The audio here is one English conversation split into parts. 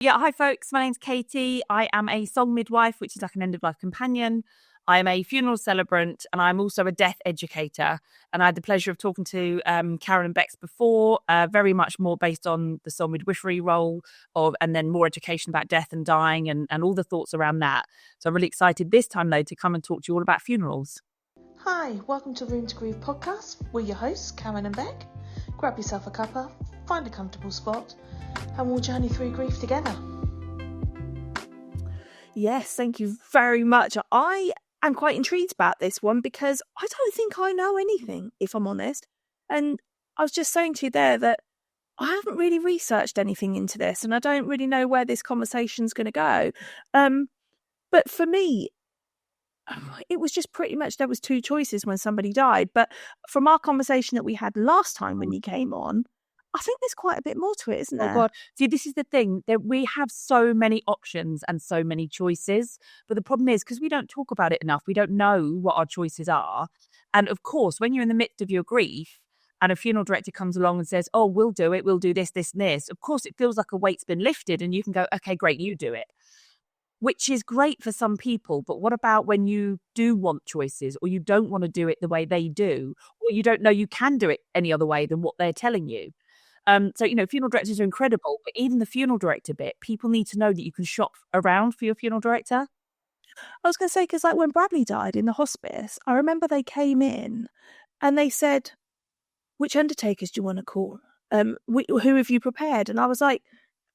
Yeah, hi folks, my name's Katie. I am a song midwife, which is like an end-of-life companion. I am a funeral celebrant, and I'm also a death educator. And I had the pleasure of talking to Karen and Bec before, very much more based on the song midwifery role, and then more education about death and dying and all the thoughts around that. So I'm really excited this time, though, to come and talk to you all about funerals. Hi, welcome to Room to Grieve Podcast. We're your hosts, Karen and Bec. Grab yourself a cuppa, find a comfortable spot, and we'll journey through grief together. Yes, thank you very much. I am quite intrigued about this one because I don't think I know anything, if I'm honest. And I was just saying to you there that I haven't really researched anything into this and I don't really know where this conversation's going to go. But for me, it was just pretty much there was two choices when somebody died. But from our conversation that we had last time when you came on, I think there's quite a bit more to it, isn't there? Oh God. See, this is the thing, that we have so many options and so many choices. But the problem is, because we don't talk about it enough, we don't know what our choices are. And of course, when you're in the midst of your grief and a funeral director comes along and says, oh, we'll do it, we'll do this, this and this. Of course, it feels like a weight's been lifted and you can go, okay, great, you do it. Which is great for some people. But what about when you do want choices, or you don't want to do it the way they do, or you don't know you can do it any other way than what they're telling you? So, funeral directors are incredible, but even the funeral director bit, people need to know that you can shop around for your funeral director. I was going to say, because like when Bradley died in the hospice, I remember they came in and they said, which undertakers do you want to call? Who have you prepared? And I was like,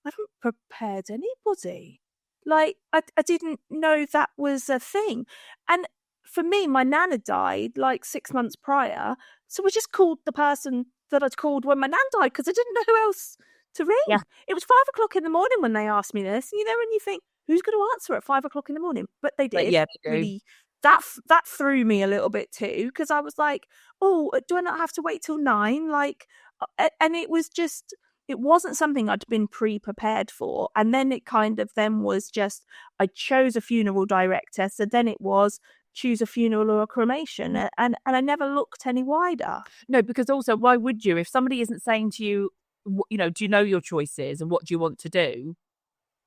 I haven't prepared anybody. Like, I didn't know that was a thing. And for me, my nan had died like 6 months prior. So we just called the person that I'd called when my nan died because I didn't know who else to ring. Yeah. It was 5:00 in the morning when they asked me this. And you think, who's going to answer at 5:00 in the morning? But they did. But yeah, they do. Really, that threw me a little bit too, because I was like, oh, do I not have to wait till 9? Like, and it was just... It wasn't something I'd been pre-prepared for. And then it kind of then was just, I chose a funeral director. So then it was choose a funeral or a cremation. And I never looked any wider. No, because also, why would you? If somebody isn't saying to you, do you know your choices and what do you want to do?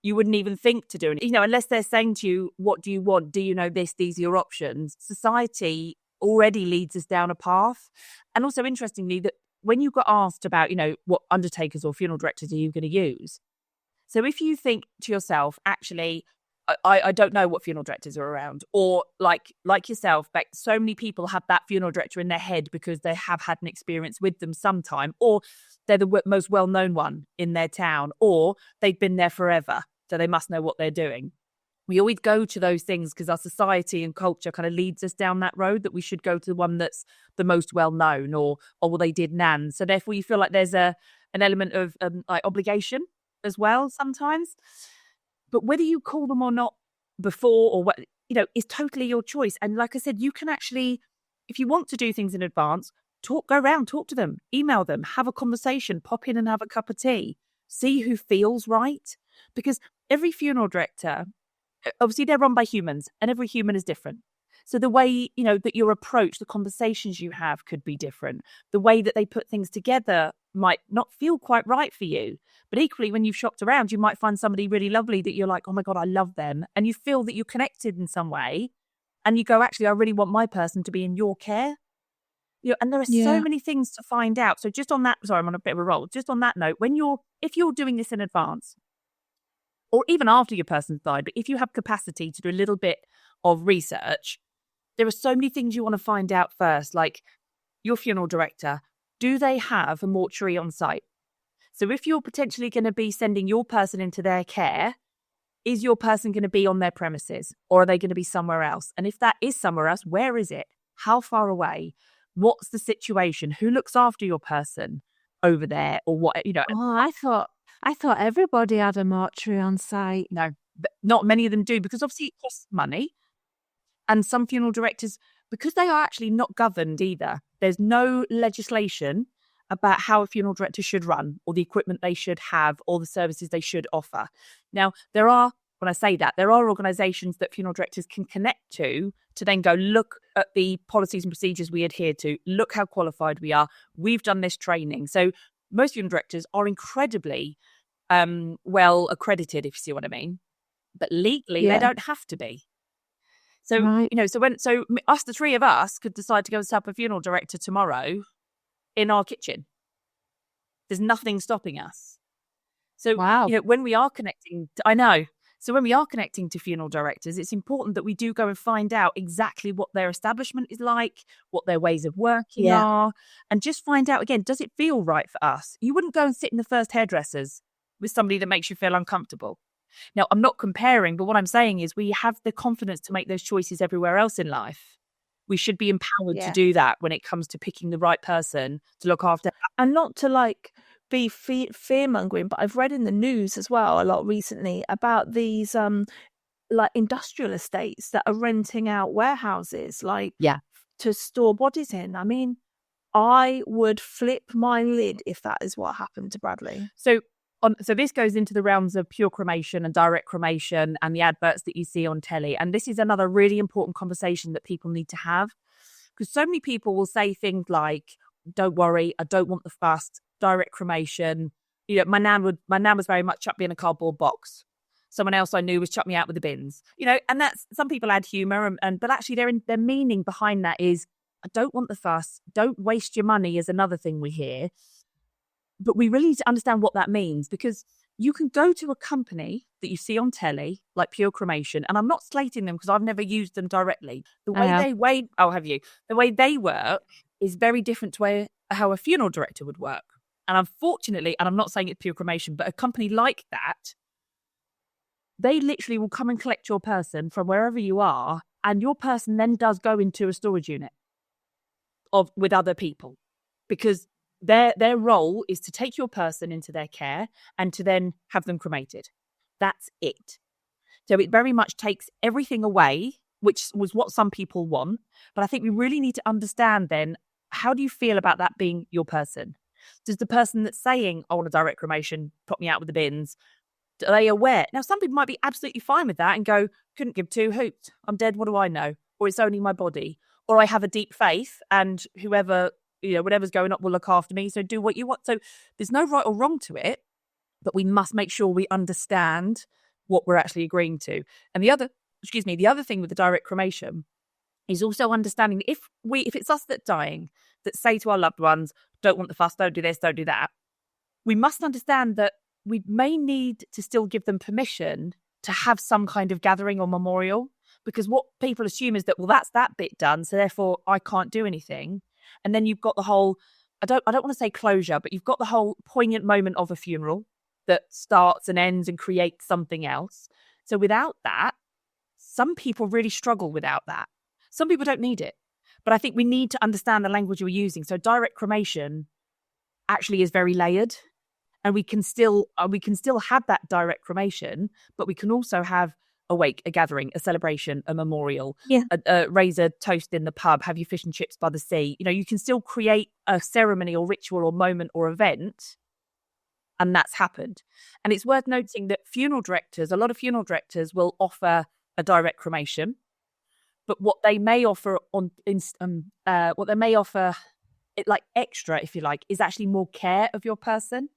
You wouldn't even think to do it. Unless they're saying to you, what do you want? Do you know this? These are your options. Society already leads us down a path. And also, interestingly, that when you got asked about, what undertakers or funeral directors are you going to use? So if you think to yourself, actually, I don't know what funeral directors are around, or like yourself, Bec, so many people have that funeral director in their head because they have had an experience with them sometime, or they're the most well-known one in their town, or they've been there forever, so they must know what they're doing. We always go to those things because our society and culture kind of leads us down that road, that we should go to the one that's the most well-known, or well, they did Nan. So therefore you feel like there's an element of like obligation as well sometimes. But whether you call them or not before, or what, is totally your choice. And like I said, you can actually, if you want to do things in advance, go around, talk to them, email them, have a conversation, pop in and have a cup of tea, see who feels right. Because every funeral director, obviously they're run by humans and every human is different. So the way, that your approach, the conversations you have could be different. The way that they put things together might not feel quite right for you. But equally, when you've shopped around, you might find somebody really lovely that you're like, oh my God, I love them. And you feel that you're connected in some way. And you go, actually, I really want my person to be in your care. And there are so many things to find out. So just on that, sorry, I'm on a bit of a roll. Just on that note, if you're doing this in advance, or even after your person's died, but if you have capacity to do a little bit of research, there are so many things you want to find out first, like your funeral director, do they have a mortuary on site? So if you're potentially going to be sending your person into their care, is your person going to be on their premises, or are they going to be somewhere else? And if that is somewhere else, where is it? How far away? What's the situation? Who looks after your person over there, or what, Oh, I thought everybody had a mortuary on site. No, not many of them do, because obviously it costs money. And some funeral directors, because they are actually not governed either, there's no legislation about how a funeral director should run, or the equipment they should have, or the services they should offer. Now, there are organisations that funeral directors can connect to then go, look at the policies and procedures we adhere to, look how qualified we are, we've done this training. So most funeral directors are incredibly well accredited, if you see what I mean. But legally, they don't have to be. So, Right. so us, the three of us, could decide to go and set up a funeral director tomorrow in our kitchen. There's nothing stopping us. So, Wow. when we are connecting, I know. So when we are connecting to funeral directors, it's important that we do go and find out exactly what their establishment is like, what their ways of working are, and just find out, again, does it feel right for us? You wouldn't go and sit in the first hairdressers with somebody that makes you feel uncomfortable. Now, I'm not comparing, but what I'm saying is we have the confidence to make those choices everywhere else in life. We should be empowered to do that when it comes to picking the right person to look after. And not to be fear-mongering, but I've read in the news as well a lot recently about these industrial estates that are renting out warehouses to store bodies in. I mean, I would flip my lid if that is what happened to Bradley. So this goes into the realms of pure cremation and direct cremation and the adverts that you see on telly. And this is another really important conversation that people need to have, because so many people will say things like, don't worry, I don't want the fuss, direct cremation. My nan was very much chuck me in a cardboard box. Someone else I knew was chuck me out with the bins. And that's, some people add humour, but actually their meaning behind that is, I don't want the fuss, don't waste your money is another thing we hear. But we really need to understand what that means, because you can go to a company that you see on telly, like Pure Cremation, and I'm not slating them because I've never used them directly. The way The way they work is very different to how a funeral director would work. And unfortunately, and I'm not saying it's Pure Cremation, but a company like that, they literally will come and collect your person from wherever you are, and your person then does go into a storage unit with other people, because their role is to take your person into their care and to then have them cremated. That's it. So it very much takes everything away, which was what some people want. But I think we really need to understand then, how do you feel about that being your person? Does the person that's saying, I want a direct cremation, put me out with the bins, are they aware? Now, some people might be absolutely fine with that and go, couldn't give two hoots. I'm dead. What do I know? Or it's only my body. Or I have a deep faith and whatever's going on will look after me. So do what you want. So there's no right or wrong to it, but we must make sure we understand what we're actually agreeing to. And the other thing with the direct cremation is also understanding if it's us that's dying, that say to our loved ones, don't want the fuss, don't do this, don't do that, we must understand that we may need to still give them permission to have some kind of gathering or memorial, because what people assume is that, well, that's that bit done, so therefore I can't do anything. And then you've got the whole, I don't want to say closure, but you've got the whole poignant moment of a funeral that starts and ends and creates something else. So without that, some people really struggle without that. Some people don't need it. But I think we need to understand the language we're using. So direct cremation actually is very layered. And we can still have that direct cremation, but we can also have a wake, a gathering, a celebration, a memorial, raise a toast in the pub, have your fish and chips by the sea. You can still create a ceremony or ritual or moment or event, and that's happened. And it's worth noting that a lot of funeral directors will offer a direct cremation, but what they may offer extra, if you like, is actually more care of your person.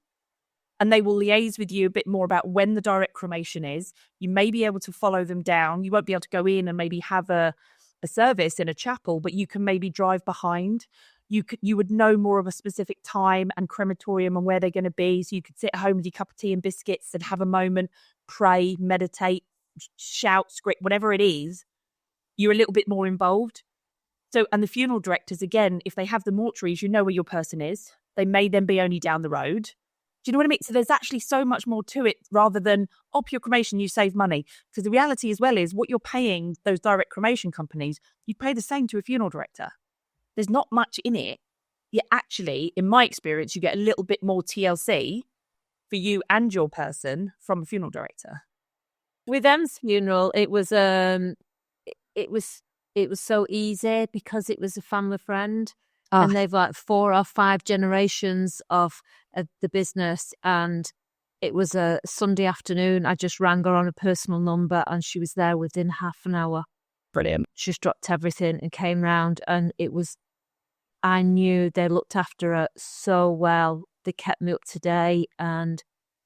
And they will liaise with you a bit more about when the direct cremation is. You may be able to follow them down. You won't be able to go in and maybe have a service in a chapel, but you can maybe drive behind. You would know more of a specific time and crematorium and where they're going to be. So you could sit at home with your cup of tea and biscuits and have a moment, pray, meditate, shout, script, whatever it is. You're a little bit more involved. So, and the funeral directors, again, if they have the mortuaries, you know where your person is. They may then be only down the road. Do you know what I mean? So there's actually so much more to it rather than, pure cremation, you save money. Because the reality as well is what you're paying those direct cremation companies, you pay the same to a funeral director. There's not much in it. You actually, in my experience, you get a little bit more TLC for you and your person from a funeral director. With Em's funeral, it was so easy because it was a family friend. And they've 4 or 5 generations of the business. And it was a Sunday afternoon. I just rang her on a personal number and she was there within half an hour. Brilliant. She just dropped everything and came round. And I knew they looked after her so well. They kept me up to date. And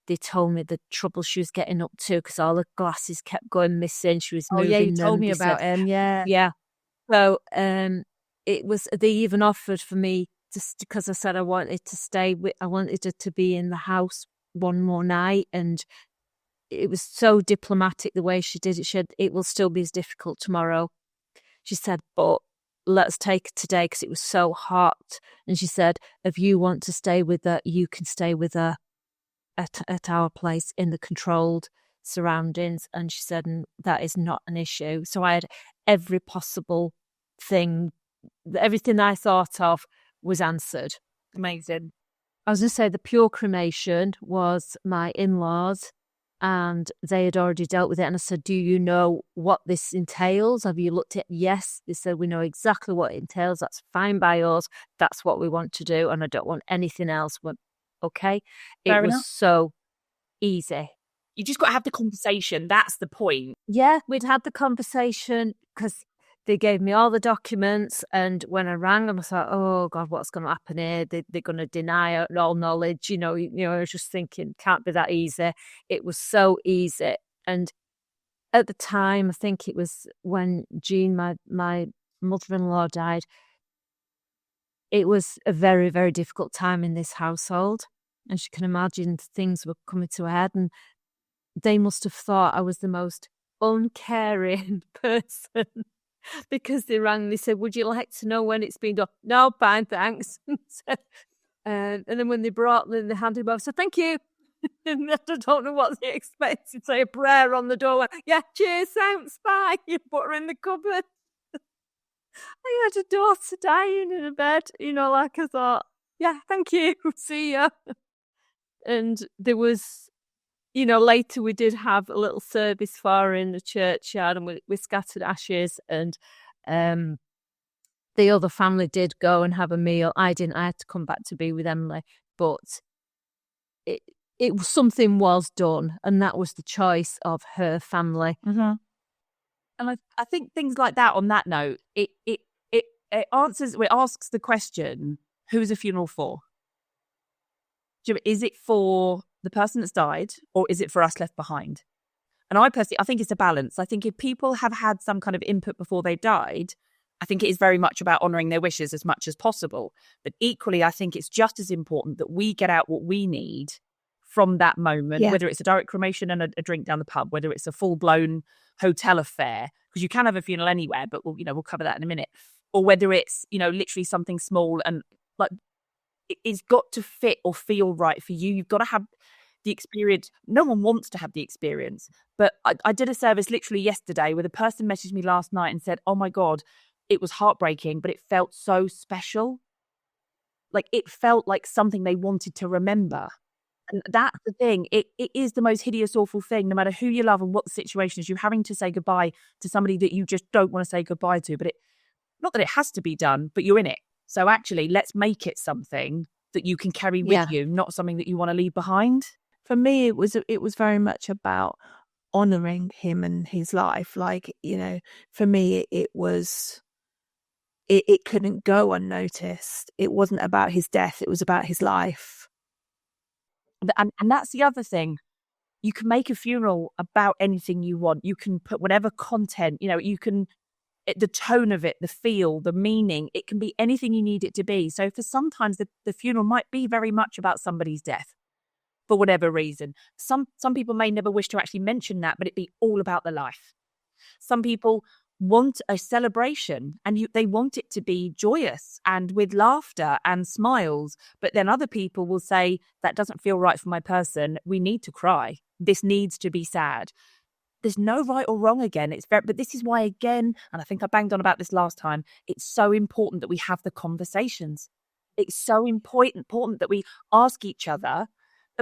they told me the trouble she was getting up to because all her glasses kept going missing. She was moving. Oh, yeah, you told them. me They about said, him, yeah. Yeah. So it was, they even offered for me, just because I said I wanted to stay with, I wanted her to be in the house one more night, and it was so diplomatic the way she did it. She said, it will still be as difficult tomorrow. She said, but let's take it today because it was so hot. And she said, if you want to stay with her, you can stay with her at our place in the controlled surroundings. And she said, that is not an issue. So I had every possible thing, everything I thought of was answered. Amazing. I was going to say the pure cremation was my in-laws, and they had already dealt with it. And I said, do you know what this entails? Have you looked at it? Yes. They said, we know exactly what it entails. That's fine by us. That's what we want to do. And I don't want anything else. Went, okay. Fair It was enough. so easy. You just got to have the conversation. That's the point. Yeah, we'd had the conversation because they gave me all the documents, and when I rang them, I thought, oh God, what's going to happen here? They're going to deny all knowledge. I was just thinking, can't be that easy. It was so easy. And at the time, I think it was when Jean, my mother-in-law, died, it was a very, very difficult time in this household. And you can imagine things were coming to a head, and they must have thought I was the most uncaring person. Because they rang, they said, would you like to know when it's been done? No, fine, thanks. And then when they brought them, they handed them over, I said, thank you. And I don't know what they expected. Say a prayer on the door. Yeah, cheers, thanks, bye. You put her in the cupboard. I had a daughter dying in a bed, like I thought, yeah, thank you, see ya. And there was, later we did have a little service for her in the churchyard, and we scattered ashes, and the other family did go and have a meal. I didn't. I had to come back to be with Emily, but something was done, and that was the choice of her family. Mm-hmm. And I think things like that, on that note, it asks the question, who is a funeral for? Is it for the person that's died, or is it for us left behind? And I think it's a balance. I think if people have had some kind of input before they died, I think it is very much about honouring their wishes as much as possible. But equally, I think it's just as important that we get out what we need from that moment, whether it's a direct cremation and a drink down the pub, whether it's a full-blown hotel affair, because you can have a funeral anywhere, but we'll cover that in a minute, or whether it's, literally something small and like, it's got to fit or feel right for you. You've got to have the experience. No one wants to have the experience. But I did a service literally yesterday where the person messaged me last night and said, oh my God, it was heartbreaking, but it felt so special. Like, it felt like something they wanted to remember. And that's the thing. It is the most hideous, awful thing, no matter who you love and what the situation is. You're having to say goodbye to somebody that you just don't want to say goodbye to. But not that it has to be done, but you're in it. So actually, let's make it something that you can carry with you, not something that you want to leave behind. For me, it was very much about honouring him and his life. Like, for me, it was, it couldn't go unnoticed. It wasn't about his death. It was about his life. And that's the other thing. You can make a funeral about anything you want. You can put whatever content, you can, the tone of it, the feel, the meaning, it can be anything you need it to be. So for sometimes the funeral might be very much about somebody's death for whatever reason. Some people may never wish to actually mention that, but it be all about the life. Some people want a celebration and they want it to be joyous and with laughter and smiles. But then other people will say, that doesn't feel right for my person. We need to cry. This needs to be sad. There's no right or wrong again. But this is why, again, and I think I banged on about this last time, it's so important that we have the conversations. It's so important that we ask each other.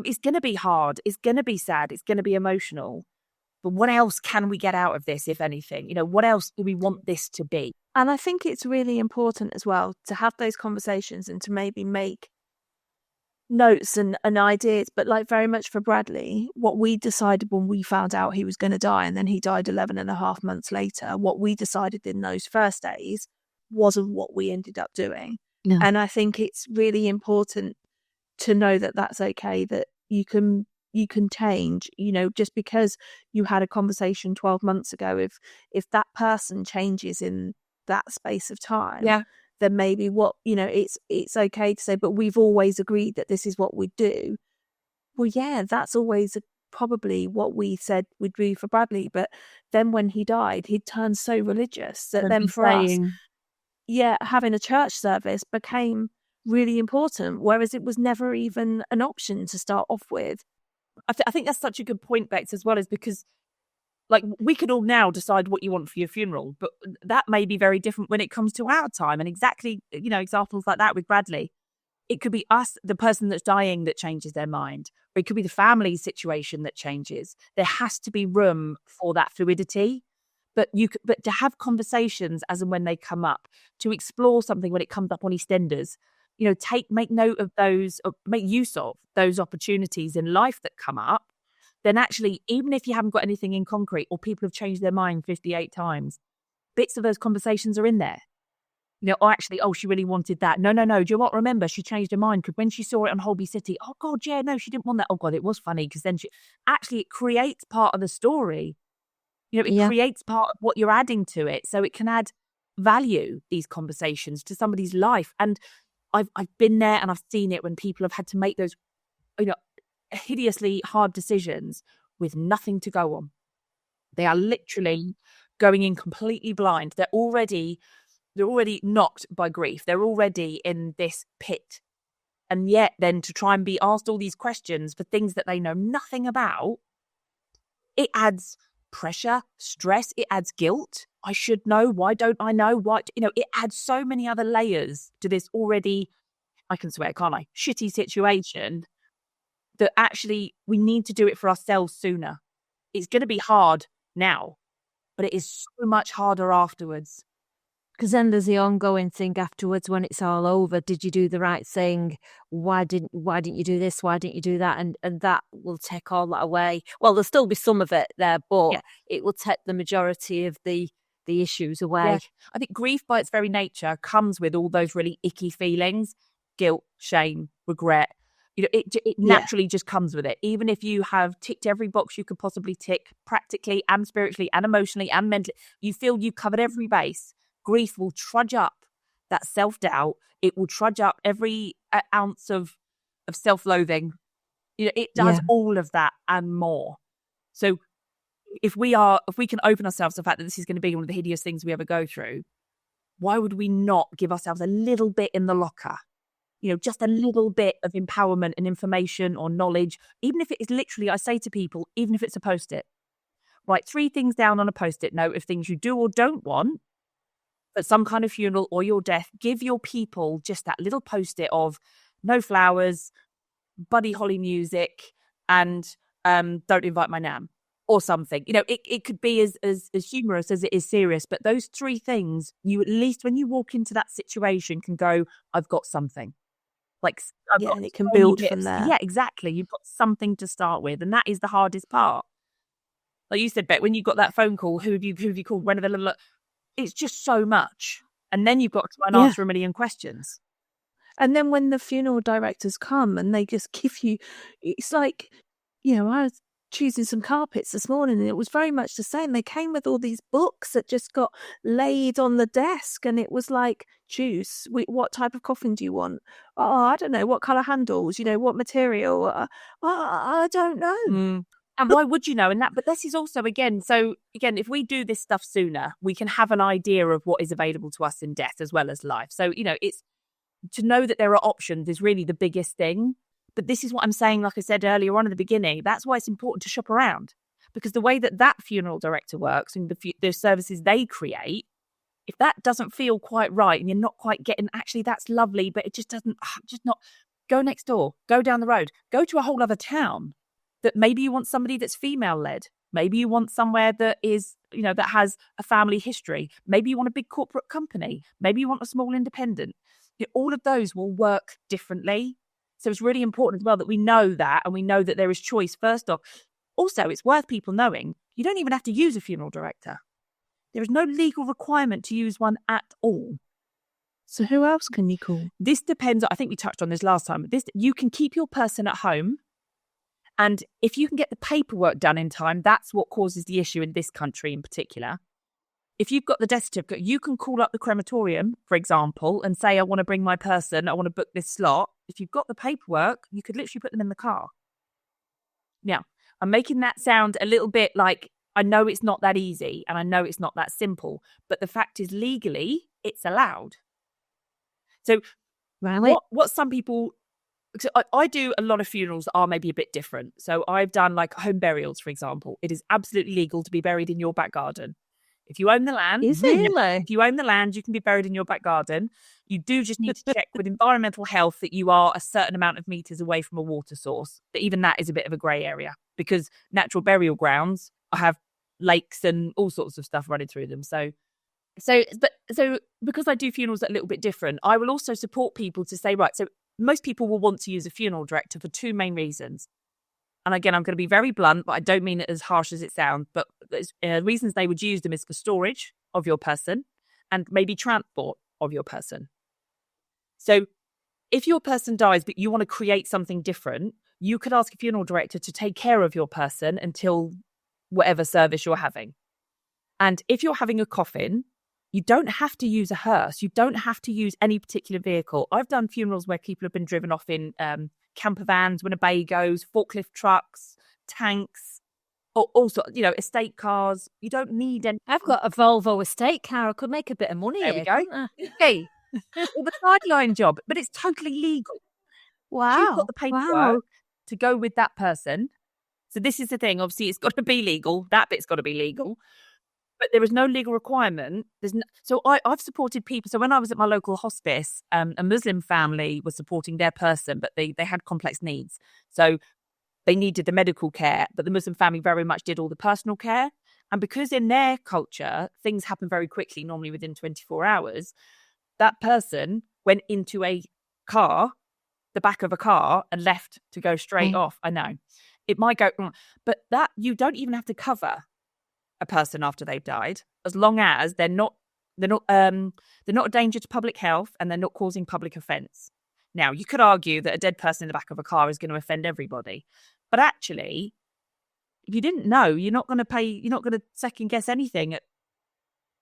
It's going to be hard. It's going to be sad. It's going to be emotional. But what else can we get out of this, if anything? What else do we want this to be? And I think it's really important as well to have those conversations and to maybe make notes and ideas. But like very much for Bradley, what we decided when we found out he was going to die, and then he died 11 and a half months later, what we decided in those first days wasn't what we ended up doing. No. And I think it's really important to know that that's okay, that you can you can change, just because you had a conversation 12 months ago, if that person changes in that space of time, then maybe it's okay to say, but we've always agreed that this is what we do. Well, yeah, that's always probably what we said we'd do for Bradley. But then when he died, he'd turned so religious that then for us, having a church service became really important, whereas it was never even an option to start off with. I think that's such a good point, Bex, as well, is because like we could all now decide what you want for your funeral, but that may be very different when it comes to our time. And exactly, examples like that with Bradley. It could be us, the person that's dying, that changes their mind, or it could be the family situation that changes. There has to be room for that fluidity, but to have conversations as and when they come up, to explore something when it comes up on EastEnders, make note of those, or make use of those opportunities in life that come up. Then actually, even if you haven't got anything in concrete, or people have changed their mind 58 times, bits of those conversations are in there. She really wanted that. No. Do you what? Remember, she changed her mind because when she saw it on Holby City, oh God, yeah, no, she didn't want that. Oh God, it was funny because then it creates part of the story. It creates part of what you're adding to it, so it can add value, these conversations, to somebody's life. And I've been there and I've seen it when people have had to make those, hideously hard decisions with nothing to go on. They are literally going in completely blind. They're already knocked by grief. They're already in this pit. And yet then to try and be asked all these questions for things that they know nothing about, it adds pressure, stress, it adds guilt. I should know. Why don't I know? It adds so many other layers to this already, I can swear, can't I, shitty situation, that actually we need to do it for ourselves sooner. It's going to be hard now, but it is so much harder afterwards. Because then there's the ongoing thing afterwards when it's all over. Did you do the right thing? Why didn't you do this? Why didn't you do that? And that will take all that away. Well, there'll still be some of it there, but it will take the majority of the issues away. Yeah. I think grief by its very nature comes with all those really icky feelings, guilt, shame, regret. It naturally just comes with it. Even if you have ticked every box you could possibly tick, practically and spiritually and emotionally and mentally, you feel you've covered every base. Grief will trudge up that self-doubt. It will trudge up every ounce of self-loathing. It does all of that and more. So if we can open ourselves to the fact that this is going to be one of the hideous things we ever go through, why would we not give ourselves a little bit in the locker? Just a little bit of empowerment and information or knowledge, even if it is literally, I say to people, even if it's a Post-it, write 3 things down on a Post-it note of things you do or don't want at some kind of funeral or your death. Give your people just that little Post-it of no flowers, Buddy Holly music, and don't invite my nan or something. It could be as humorous as it is serious, but those 3 things, you at least when you walk into that situation can go, I've got something. And it can build from there. Yeah, exactly. You've got something to start with, and that is the hardest part. Like you said, Bec, when you got that phone call, who have you called? When are they? It's just so much, and then you've got to try and answer a million questions. And then when the funeral directors come and they just give you, it's like, I was choosing some carpets this morning and it was very much the same. They came with all these books that just got laid on the desk, and it was like, choose, what type of coffin do you want? Oh, I don't know. What colour handles? What material? I don't know. And why would you know? But this is also, if we do this stuff sooner, we can have an idea of what is available to us in death as well as life. So, it's to know that there are options is really the biggest thing. But this is what I'm saying, like I said earlier on in the beginning, that's why it's important to shop around. Because the way that funeral director works and the services they create, if that doesn't feel quite right and you're not quite getting, actually, that's lovely, but it just doesn't, just not, go next door, go down the road, go to a whole other town. That maybe you want somebody that's female-led. Maybe you want somewhere that is, that has a family history. Maybe you want a big corporate company. Maybe you want a small independent. All of those will work differently. So it's really important as well that we know that, and we know that there is choice first off. Also, it's worth people knowing you don't even have to use a funeral director. There is no legal requirement to use one at all. So who else can you call? This depends. I think we touched on this last time. You can keep your person at home. And if you can get the paperwork done in time, that's what causes the issue in this country in particular. If you've got the death certificate, you can call up the crematorium, for example, and say, I want to bring my person, I want to book this slot. If you've got the paperwork, you could literally put them in the car. Now, I'm making that sound a little bit like, I know it's not that easy and I know it's not that simple, but the fact is legally, it's allowed. So what some people... So I do a lot of funerals that are maybe a bit different. So I've done like home burials, for example. It is absolutely legal to be buried in your back garden. If you own the land, if you own the land, you can be buried in your back garden. You do just need to check with environmental health that you are a certain amount of meters away from a water source. But even that is a bit of a grey area because natural burial grounds have lakes and all sorts of stuff running through them. So because I do funerals that are a little bit different, I will also support people to say, right, so most people will want to use a funeral director for two main reasons. And again, I'm going to be very blunt, but I don't mean it as harsh as it sounds. But reasons they would use them is for storage of your person and maybe transport of your person. So if your person dies, but you want to create something different, you could ask a funeral director to take care of your person until whatever service you're having. And if you're having a coffin, you don't have to use a hearse. You don't have to use any particular vehicle. I've done funerals where people have been driven off in camper vans, Winnebagos, forklift trucks, tanks, or also, estate cars. You don't need any. I've got a Volvo estate car. I could make a bit of money. There we go. Hey, or the sideline job, but it's totally legal. Wow. You've got the paperwork to go with that person. So this is the thing. Obviously, it's got to be legal. That bit's got to be legal. But there is no legal requirement. So I've supported people. So when I was at my local hospice, a Muslim family was supporting their person, but they had complex needs. So they needed the medical care, but the Muslim family very much did all the personal care. And because in their culture, things happen very quickly, normally within 24 hours, that person went into a car, the back of a car, and left to go straight off. I know. It might go, but that you don't even have to cover a person after they've died, as long as they're not a danger to public health and they're not causing public offence. Now, you could argue that a dead person in the back of a car is going to offend everybody, but actually, if you didn't know, you're not going to second guess anything at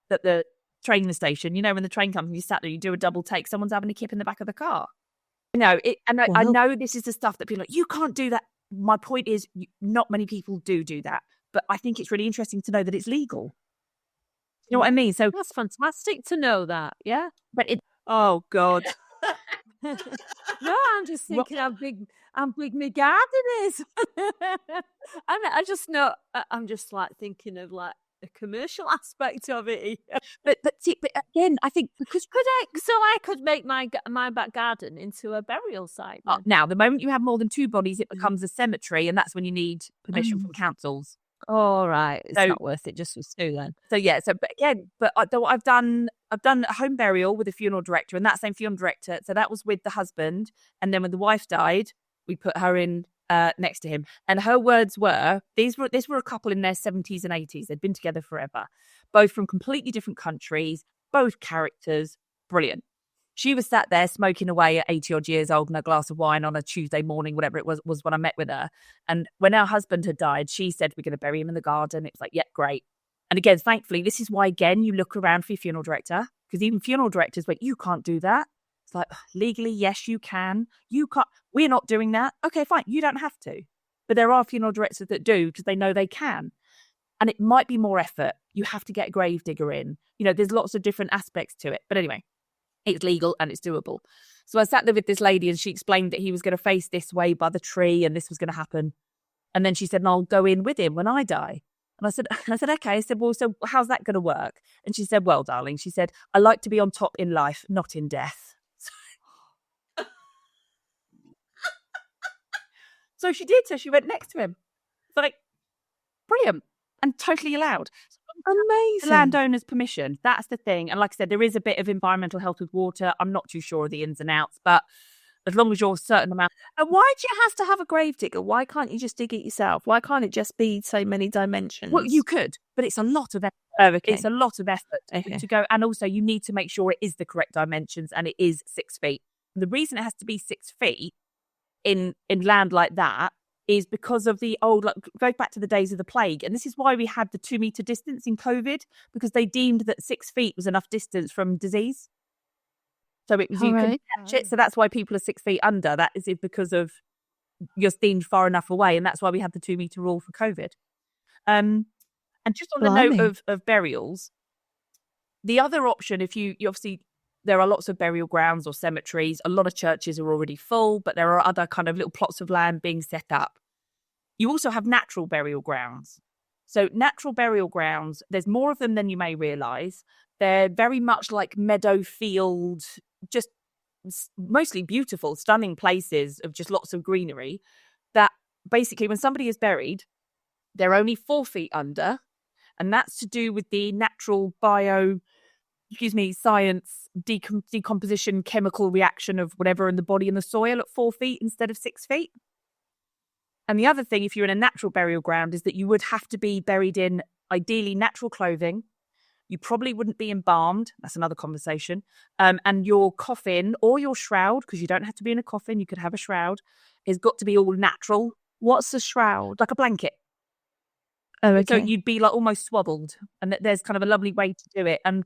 the train station. When the train comes and you sat there, you do a double take. Someone's having a kip in the back of the car. I know this is the stuff that people are like, you can't do that. My point is, not many people do that. But I think it's really interesting to know that it's legal. You know what I mean? So that's fantastic to know that. Yeah. But oh God. No, I'm just thinking how big my garden is. I just know. I'm just like thinking of like the commercial aspect of it. But again, I think because I could make my back garden into a burial site. Now, the moment you have more than two bodies, it becomes a cemetery, and that's when you need permission from councils. All right, it's not worth it just for two then. So yeah, I've done a home burial with a funeral director, and that same funeral director. So that was with the husband, and then when the wife died, we put her in next to him. And her words were, these were a couple in their 70s and 80s. They'd been together forever, both from completely different countries, both characters, brilliant. She was sat there smoking away at 80 odd years old in a glass of wine on a Tuesday morning, whatever it was when I met with her. And when our husband had died, she said, we're going to bury him in the garden. It was like, yeah, great. And again, thankfully, this is why, again, you look around for your funeral director, because even funeral directors went, you can't do that. It's like, legally, yes, you can. You can't. We're not doing that. Okay, fine. You don't have to. But there are funeral directors that do because they know they can. And it might be more effort. You have to get a grave digger in. There's lots of different aspects to it. But anyway, it's legal and it's doable. So I sat there with this lady and she explained that he was going to face this way by the tree and this was going to happen. And then she said, and I'll go in with him when I die. And I said, okay. I said, well, so how's that going to work? And she said, well, darling, she said, I like to be on top in life, not in death. So she did. So she went next to him. It's like, brilliant and totally allowed. Amazing. The landowner's permission. That's the thing. And like I said, there is a bit of environmental health with water. I'm not too sure of the ins and outs, but as long as you're a certain amount. And why do you have to have a grave digger? Why can't you just dig it yourself? Why can't it just be so many dimensions? Well, you could, but it's a lot of effort. Okay. It's a lot of effort to go. And also you need to make sure it is the correct dimensions and it is 6 feet. And the reason it has to be 6 feet in land like that is because of the old, like, goes back to the days of the plague. And this is why we had the 2 meter distance in COVID, because they deemed that 6 feet was enough distance from disease. So it was, you could catch it. So that's why people are 6 feet under. That is because of you're deemed far enough away. And that's why we had the 2 meter rule for COVID. And just on the note of burials, the other option, if you obviously, there are lots of burial grounds or cemeteries. A lot of churches are already full, but there are other kind of little plots of land being set up. You also have natural burial grounds. So natural burial grounds, there's more of them than you may realise. They're very much like meadow field, just mostly beautiful, stunning places of just lots of greenery that basically when somebody is buried, they're only 4 feet under. And that's to do with the natural science, decomposition, chemical reaction of whatever in the body and the soil at 4 feet instead of 6 feet. And the other thing, if you're in a natural burial ground, is that you would have to be buried in ideally natural clothing. You probably wouldn't be embalmed. That's another conversation. And your coffin or your shroud, because you don't have to be in a coffin, you could have a shroud, has got to be all natural. What's a shroud? Like a blanket. Oh, okay. So you'd be like almost swaddled. And there's kind of a lovely way to do it. And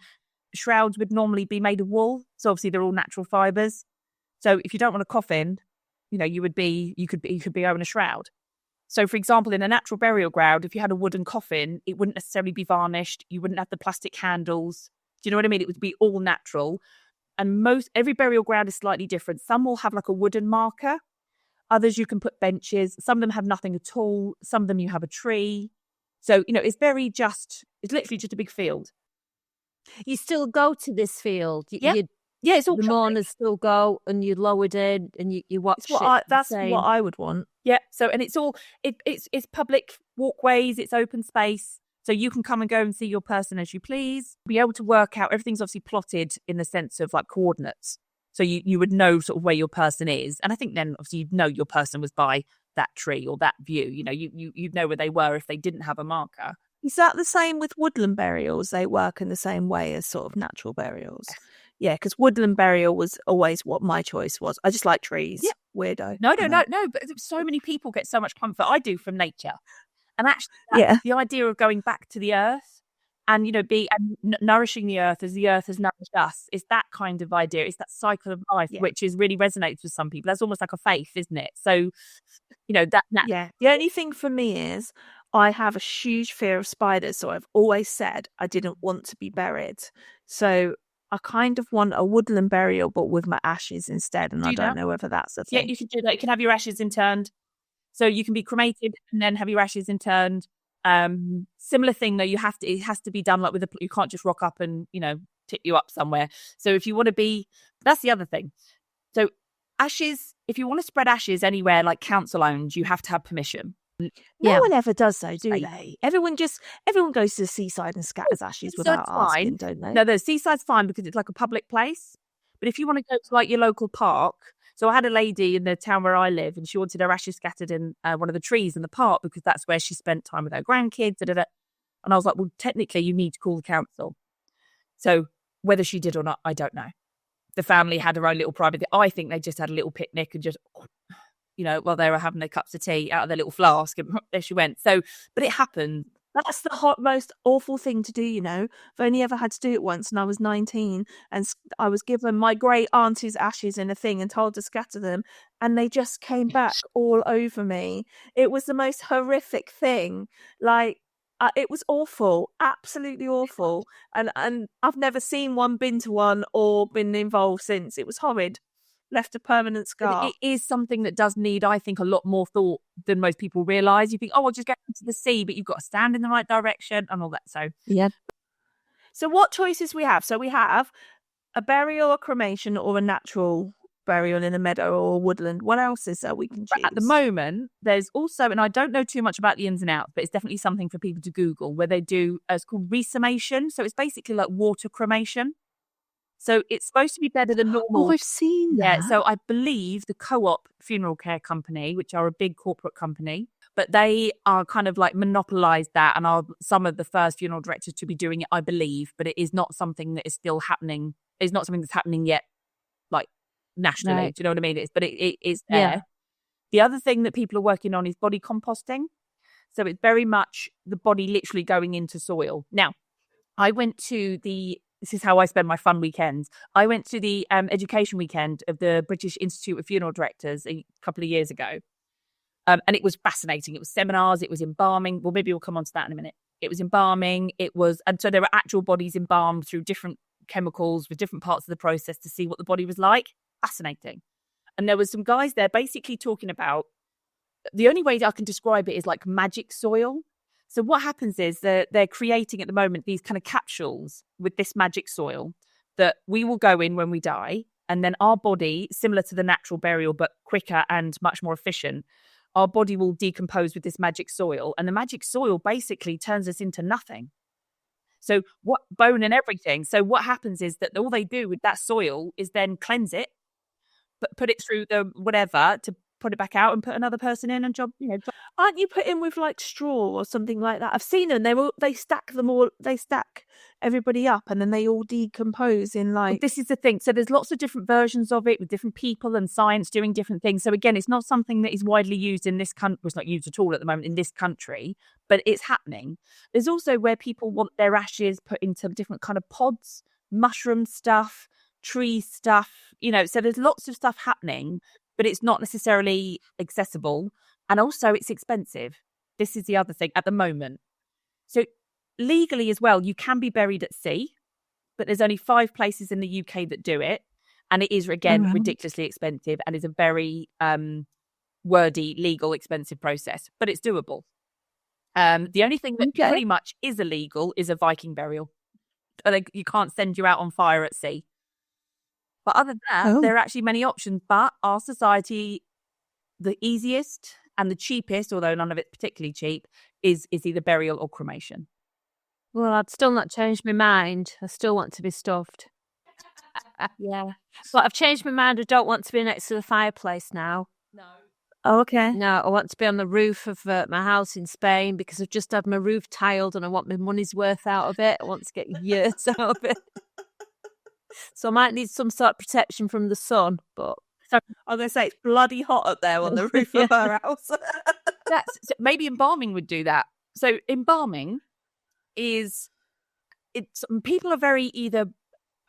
shrouds would normally be made of wool. So obviously they're all natural fibres. So if you don't want a coffin, you could be wearing a shroud. So, for example, in a natural burial ground, if you had a wooden coffin, it wouldn't necessarily be varnished. You wouldn't have the plastic handles. Do you know what I mean? It would be all natural. And every burial ground is slightly different. Some will have like a wooden marker. Others you can put benches. Some of them have nothing at all. Some of them you have a tree. So, it's it's literally just a big field. You still go to this field. Yeah, it's all the mourners still go and you lower it in and you watch That's what I would want. Yeah. So, and it's all, it's public walkways, it's open space. So you can come and go and see your person as you please. Be able to work out, everything's obviously plotted in the sense of like coordinates. So you would know sort of where your person is. And I think then obviously you'd know your person was by that tree or that view. You'd know where they were if they didn't have a marker. Is that the same with woodland burials? They work in the same way as sort of natural burials? Yeah, because woodland burial was always what my choice was. I just like trees. Yeah. Weirdo. No. But so many people get so much comfort. I do from nature. And actually, the idea of going back to the earth and, nourishing the earth as the earth has nourished us is that kind of idea. It's that cycle of life, which is really resonates with some people. That's almost like a faith, isn't it? So, that. Yeah. The only thing for me is I have a huge fear of spiders. So I've always said I didn't want to be buried. So I kind of want a woodland burial, but with my ashes instead. And I don't know whether that's a thing. Yeah, you can do that. You can have your ashes interned. So you can be cremated and then have your ashes interned. Similar thing though, it has to be done like you can't just rock up and, tip you up somewhere. So if you want to that's the other thing. So ashes, if you want to spread ashes anywhere like council owned, you have to have permission. No one ever does so, do they? Everyone goes to the seaside and scatters ashes without asking, don't they? No, the seaside's fine because it's like a public place. But if you want to go to like your local park, so I had a lady in the town where I live and she wanted her ashes scattered in one of the trees in the park because that's where she spent time with her grandkids. And I was like, well, technically you need to call the council. So whether she did or not, I don't know. The family had her own little private, I think they just had a little picnic and just, while they were having their cups of tea out of their little flask, and there she went. So, but it happened. That's the most awful thing to do, I've only ever had to do it once, and I was 19, and I was given my great auntie's ashes in a thing and told to scatter them, and they just came back all over me. It was the most horrific thing. Like, it was awful, absolutely awful. And I've never been to one or been involved since. It was horrid. Left a permanent scar. It is something that does need, I think, a lot more thought than most people realise. You think, I'll just get into the sea, but you've got to stand in the right direction and all that. So, yeah. So what choices we have? So we have a burial, a cremation, or a natural burial in a meadow or a woodland. What else is there we can choose? At the moment, there's also, and I don't know too much about the ins and outs, but it's definitely something for people to Google, where they do, it's called resumation. So it's basically like water cremation. So it's supposed to be better than normal. Oh, I've seen that. Yeah, so I believe the Co-op Funeral Care Company, which are a big corporate company, but they are kind of like monopolised that and are some of the first funeral directors to be doing it, I believe. But it is not something that is still happening. It's not something that's happening yet, like nationally. Right. Do you know what I mean? But it is there. The other thing that people are working on is body composting. So it's very much the body literally going into soil. Now, this is how I spend my fun weekends. I went to the education weekend of the British Institute of Funeral Directors a couple of years ago. And it was fascinating. It was seminars, it was embalming. Well, maybe we'll come on to that in a minute. It was embalming. And so there were actual bodies embalmed through different chemicals with different parts of the process to see what the body was like. Fascinating. And there was some guys there basically talking about, the only way I can describe it is like magic soil. So what happens is they're creating at the moment these kind of capsules with this magic soil that we will go in when we die. And then our body, similar to the natural burial, but quicker and much more efficient, our body will decompose with this magic soil. And the magic soil basically turns us into nothing. So what bone and everything. So what happens is that all they do with that soil is then cleanse it, but put it through the whatever to put it back out and put another person in and job. Aren't you put in with like straw or something like that? I've seen them. They stack them all. They stack everybody up and then they all decompose in like. Well, this is the thing. So there's lots of different versions of it with different people and science doing different things. So again, it's not something that is widely used in this country. It's not used at all at the moment in this country, but it's happening. There's also where people want their ashes put into different kind of pods, mushroom stuff, tree stuff. So there's lots of stuff happening, but it's not necessarily accessible. And also it's expensive. This is the other thing at the moment. So legally as well, you can be buried at sea, but there's only 5 places in the UK that do it. And it is, again, ridiculously expensive and is a very wordy, legal, expensive process, but it's doable. The only thing that pretty much is illegal is a Viking burial. You can't send you out on fire at sea. But other than that, there are actually many options. But our society, the easiest and the cheapest, although none of it's particularly cheap, is either burial or cremation. Well, I'd still not change my mind. I still want to be stuffed. Yeah. But I've changed my mind. I don't want to be next to the fireplace now. No. Oh, okay. No, I want to be on the roof of my house in Spain because I've just had my roof tiled and I want my money's worth out of it. I want to get years out of it. So I might need some sort of protection from the sun, but... So I'm going to say it's bloody hot up there on the roof of our house. Maybe embalming would do that. So embalming people are very either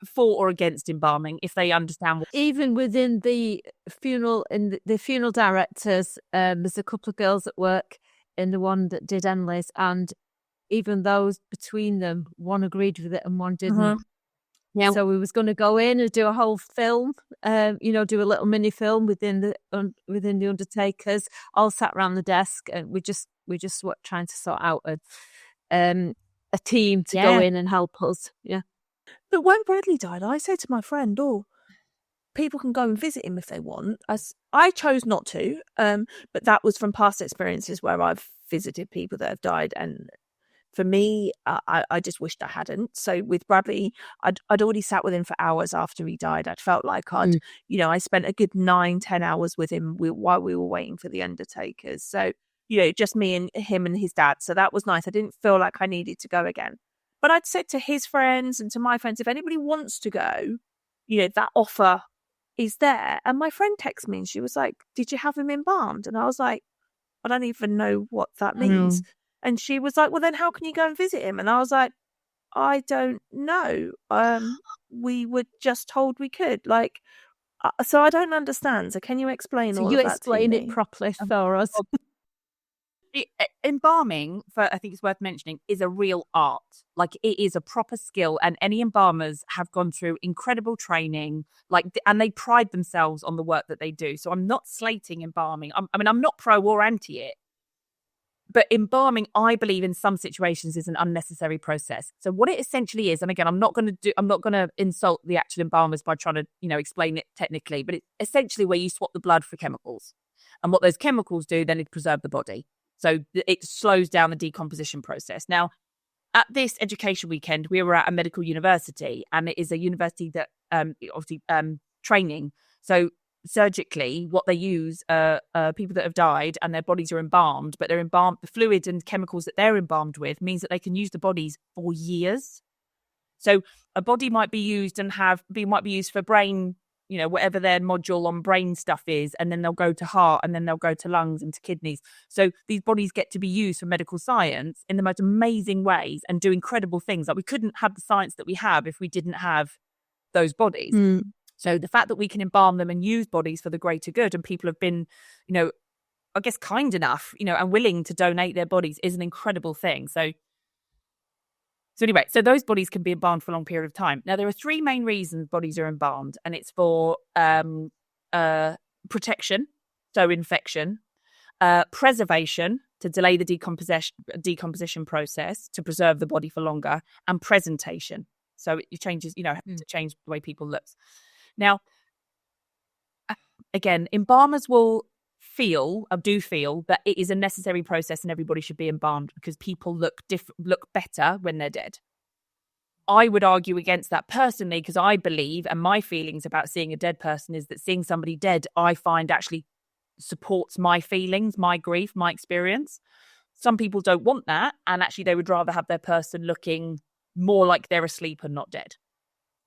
for or against embalming if they understand what... Even within the funeral directors, there's a couple of girls at work in the one that did Emily's, and even those between them, one agreed with it and one didn't. Mm-hmm. Yeah. So we was going to go in and do a whole film, do a little mini film within the undertakers. All sat around the desk, and we just were trying to sort out a team to go in and help us. Yeah. But when Bradley died, I said to my friend, people can go and visit him if they want. I chose not to, but that was from past experiences where I've visited people that have died, and for me, I just wished I hadn't. So with Bradley, I'd already sat with him for hours after he died. I'd felt like I spent a good 9-10 hours with him while we were waiting for the undertakers. So, just me and him and his dad. So that was nice. I didn't feel like I needed to go again. But I'd said to his friends and to my friends, if anybody wants to go, that offer is there. And my friend texted me and she was like, did you have him embalmed? And I was like, I don't even know what that means. And she was like, well, then how can you go and visit him? And I was like, I don't know. We were just told we could. So I don't understand. So can you explain all of that to me? You explain it properly for us. Embalming, I think it's worth mentioning, is a real art. It is a proper skill, and any embalmers have gone through incredible training, and they pride themselves on the work that they do. So I'm not slating embalming. I'm not pro or anti it. But embalming, I believe, in some situations is an unnecessary process. So what it essentially is, and again, I'm not going to insult the actual embalmers by trying to, explain it technically, but it's essentially where you swap the blood for chemicals. And what those chemicals do then is preserve the body. So it slows down the decomposition process. Now, at this education weekend, we were at a medical university, and it is a university that obviously training. So surgically, what they use are people that have died and their bodies are embalmed, but they're embalmed, the fluid and chemicals that they're embalmed with means that they can use the bodies for years. So a body might be used might be used for brain whatever their module on brain stuff is, and then they'll go to heart, and then they'll go to lungs and to kidneys. So these bodies get to be used for medical science in the most amazing ways and do incredible things. Like, we couldn't have the science that we have if we didn't have those bodies. So the fact that we can embalm them and use bodies for the greater good, and people have been, I guess, kind enough, and willing to donate their bodies, is an incredible thing. So anyway, so those bodies can be embalmed for a long period of time. Now, there are three main reasons bodies are embalmed, and it's for protection, so infection, preservation, to delay the decomposition process, to preserve the body for longer, and presentation. So it changes, to change the way people look. Now, again, embalmers do feel that it is a necessary process and everybody should be embalmed because people look better when they're dead. I would argue against that personally, because I believe, and my feelings about seeing a dead person is that seeing somebody dead, I find actually supports my feelings, my grief, my experience. Some people don't want that, and actually they would rather have their person looking more like they're asleep and not dead.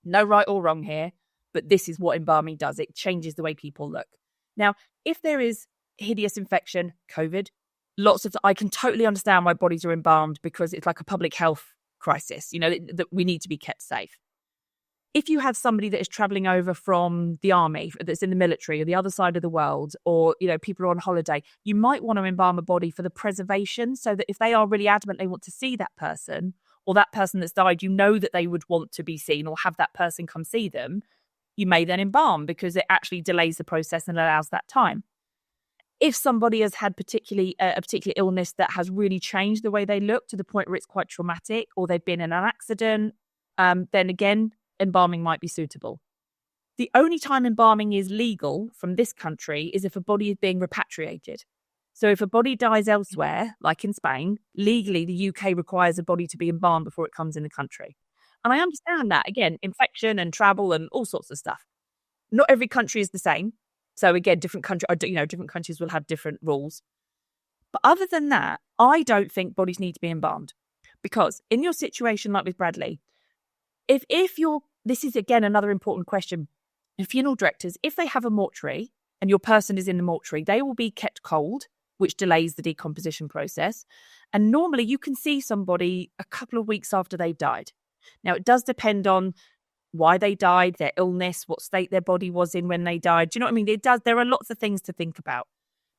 No right or wrong here, but this is what embalming does. It changes the way people look. Now, if there is hideous infection, COVID, I can totally understand why bodies are embalmed, because it's like a public health crisis, that we need to be kept safe. If you have somebody that is traveling over from the army, that's in the military or the other side of the world, or, people are on holiday, you might want to embalm a body for the preservation, so that if they are really adamant they want to see that person, or that person that's died, that they would want to be seen or have that person come see them, you may then embalm, because it actually delays the process and allows that time. If somebody has had a particular illness that has really changed the way they look to the point where it's quite traumatic, or they've been in an accident, then again, embalming might be suitable. The only time embalming is legal from this country is if a body is being repatriated. So if a body dies elsewhere, like in Spain, legally the UK requires a body to be embalmed before it comes in the country. And I understand that, again, infection and travel and all sorts of stuff. Not every country is the same. So again, different countries will have different rules. But other than that, I don't think bodies need to be embalmed, because in your situation, like with Bradley, if this is again another important question. Funeral directors, if they have a mortuary and your person is in the mortuary, they will be kept cold, which delays the decomposition process. And normally you can see somebody a couple of weeks after they've died. Now, it does depend on why they died, their illness, what state their body was in when they died. Do you know what I mean? It does. There are lots of things to think about.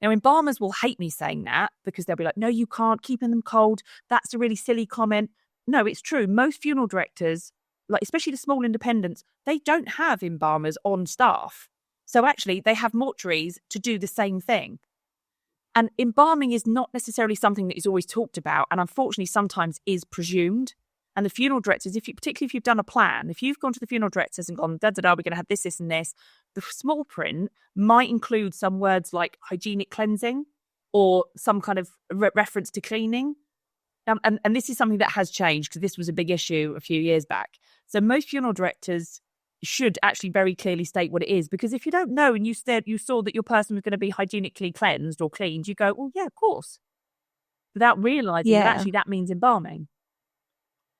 Now, embalmers will hate me saying that, because they'll be like, no, you can't, keeping them cold. That's a really silly comment. No, it's true. Most funeral directors, like especially the small independents, they don't have embalmers on staff. So actually they have mortuaries to do the same thing. And embalming is not necessarily something that is always talked about, and unfortunately sometimes is presumed. And the funeral directors, particularly if you've done a plan, if you've gone to the funeral directors and gone, we're going to have this, this and this, the small print might include some words like hygienic cleansing or some kind of reference to cleaning. And this is something that has changed, because this was a big issue a few years back. So most funeral directors should actually very clearly state what it is, because if you don't know and you saw that your person was going to be hygienically cleansed or cleaned, you go, well, yeah, of course, without realising that actually that means embalming.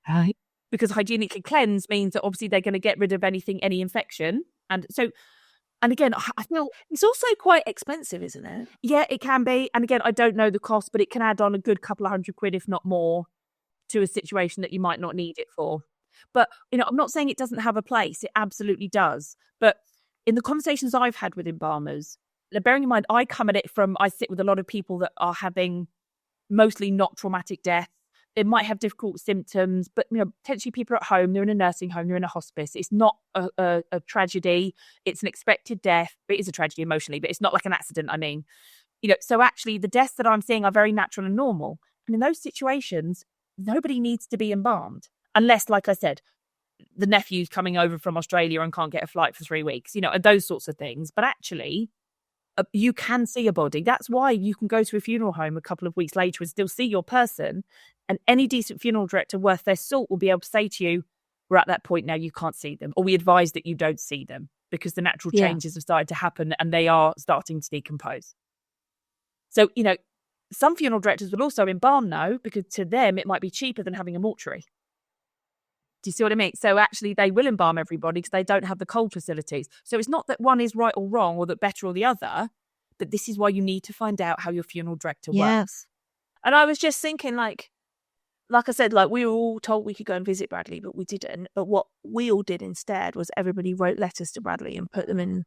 Right. Because hygienically cleansed means that obviously they're going to get rid of any infection. And again, I feel it's also quite expensive, isn't it? Yeah, it can be. And again, I don't know the cost, but it can add on a good couple of £100, if not more, to a situation that you might not need it for. But, I'm not saying it doesn't have a place. It absolutely does. But in the conversations I've had with embalmers, bearing in mind, I sit with a lot of people that are having mostly not traumatic death. They might have difficult symptoms, but potentially people are at home, they're in a nursing home, they're in a hospice. It's not a tragedy. It's an expected death. It is a tragedy emotionally, but it's not like an accident. I mean, so actually the deaths that I'm seeing are very natural and normal. And in those situations, nobody needs to be embalmed. Unless, like I said, the nephew's coming over from Australia and can't get a flight for 3 weeks, those sorts of things. But actually, you can see a body. That's why you can go to a funeral home a couple of weeks later and still see your person. And any decent funeral director worth their salt will be able to say to you, we're at that point now, you can't see them. Or we advise that you don't see them, because the natural changes have started to happen and they are starting to decompose. So, some funeral directors will also embalm now, because to them it might be cheaper than having a mortuary. Do you see what I mean? So actually they will embalm everybody because they don't have the cold facilities. So it's not that one is right or wrong or that better or the other, but this is why you need to find out how your funeral director works. Yes. And I was just thinking, like I said, like we were all told we could go and visit Bradley, but we didn't. But what we all did instead was everybody wrote letters to Bradley and put them in.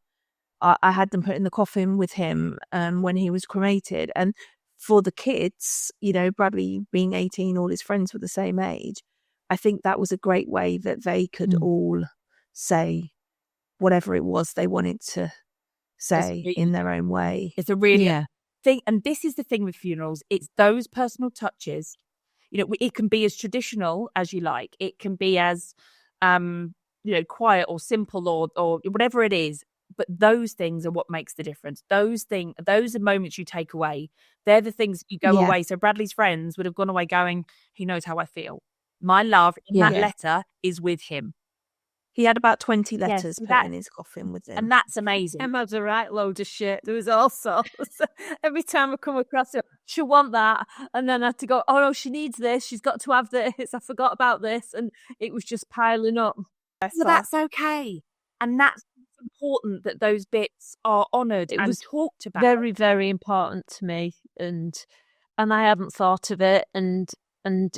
I had them put in the coffin with him when he was cremated. And for the kids, you know, Bradley being 18, all his friends were the same age. I think that was a great way that they could all say whatever it was they wanted to say in their own way. It's a really thing. And this is the thing with funerals. It's those personal touches. You know, it can be as traditional as you like. It can be as, quiet or simple or whatever it is. But those things are what makes the difference. Those are moments you take away. They're the things that you go away. So Bradley's friends would have gone away going, he knows how I feel. My love in that letter is with him. He had about 20 letters put in his coffin with him. And that's amazing. Emma's a right load of shit. There was all sorts. Every time I come across it, she'll want that. And then I had to go, oh no, she needs this. She's got to have this. I forgot about this. And it was just piling up. So that's okay. And that's important that those bits are honoured and talked about. Very, very important to me. And I hadn't thought of it. And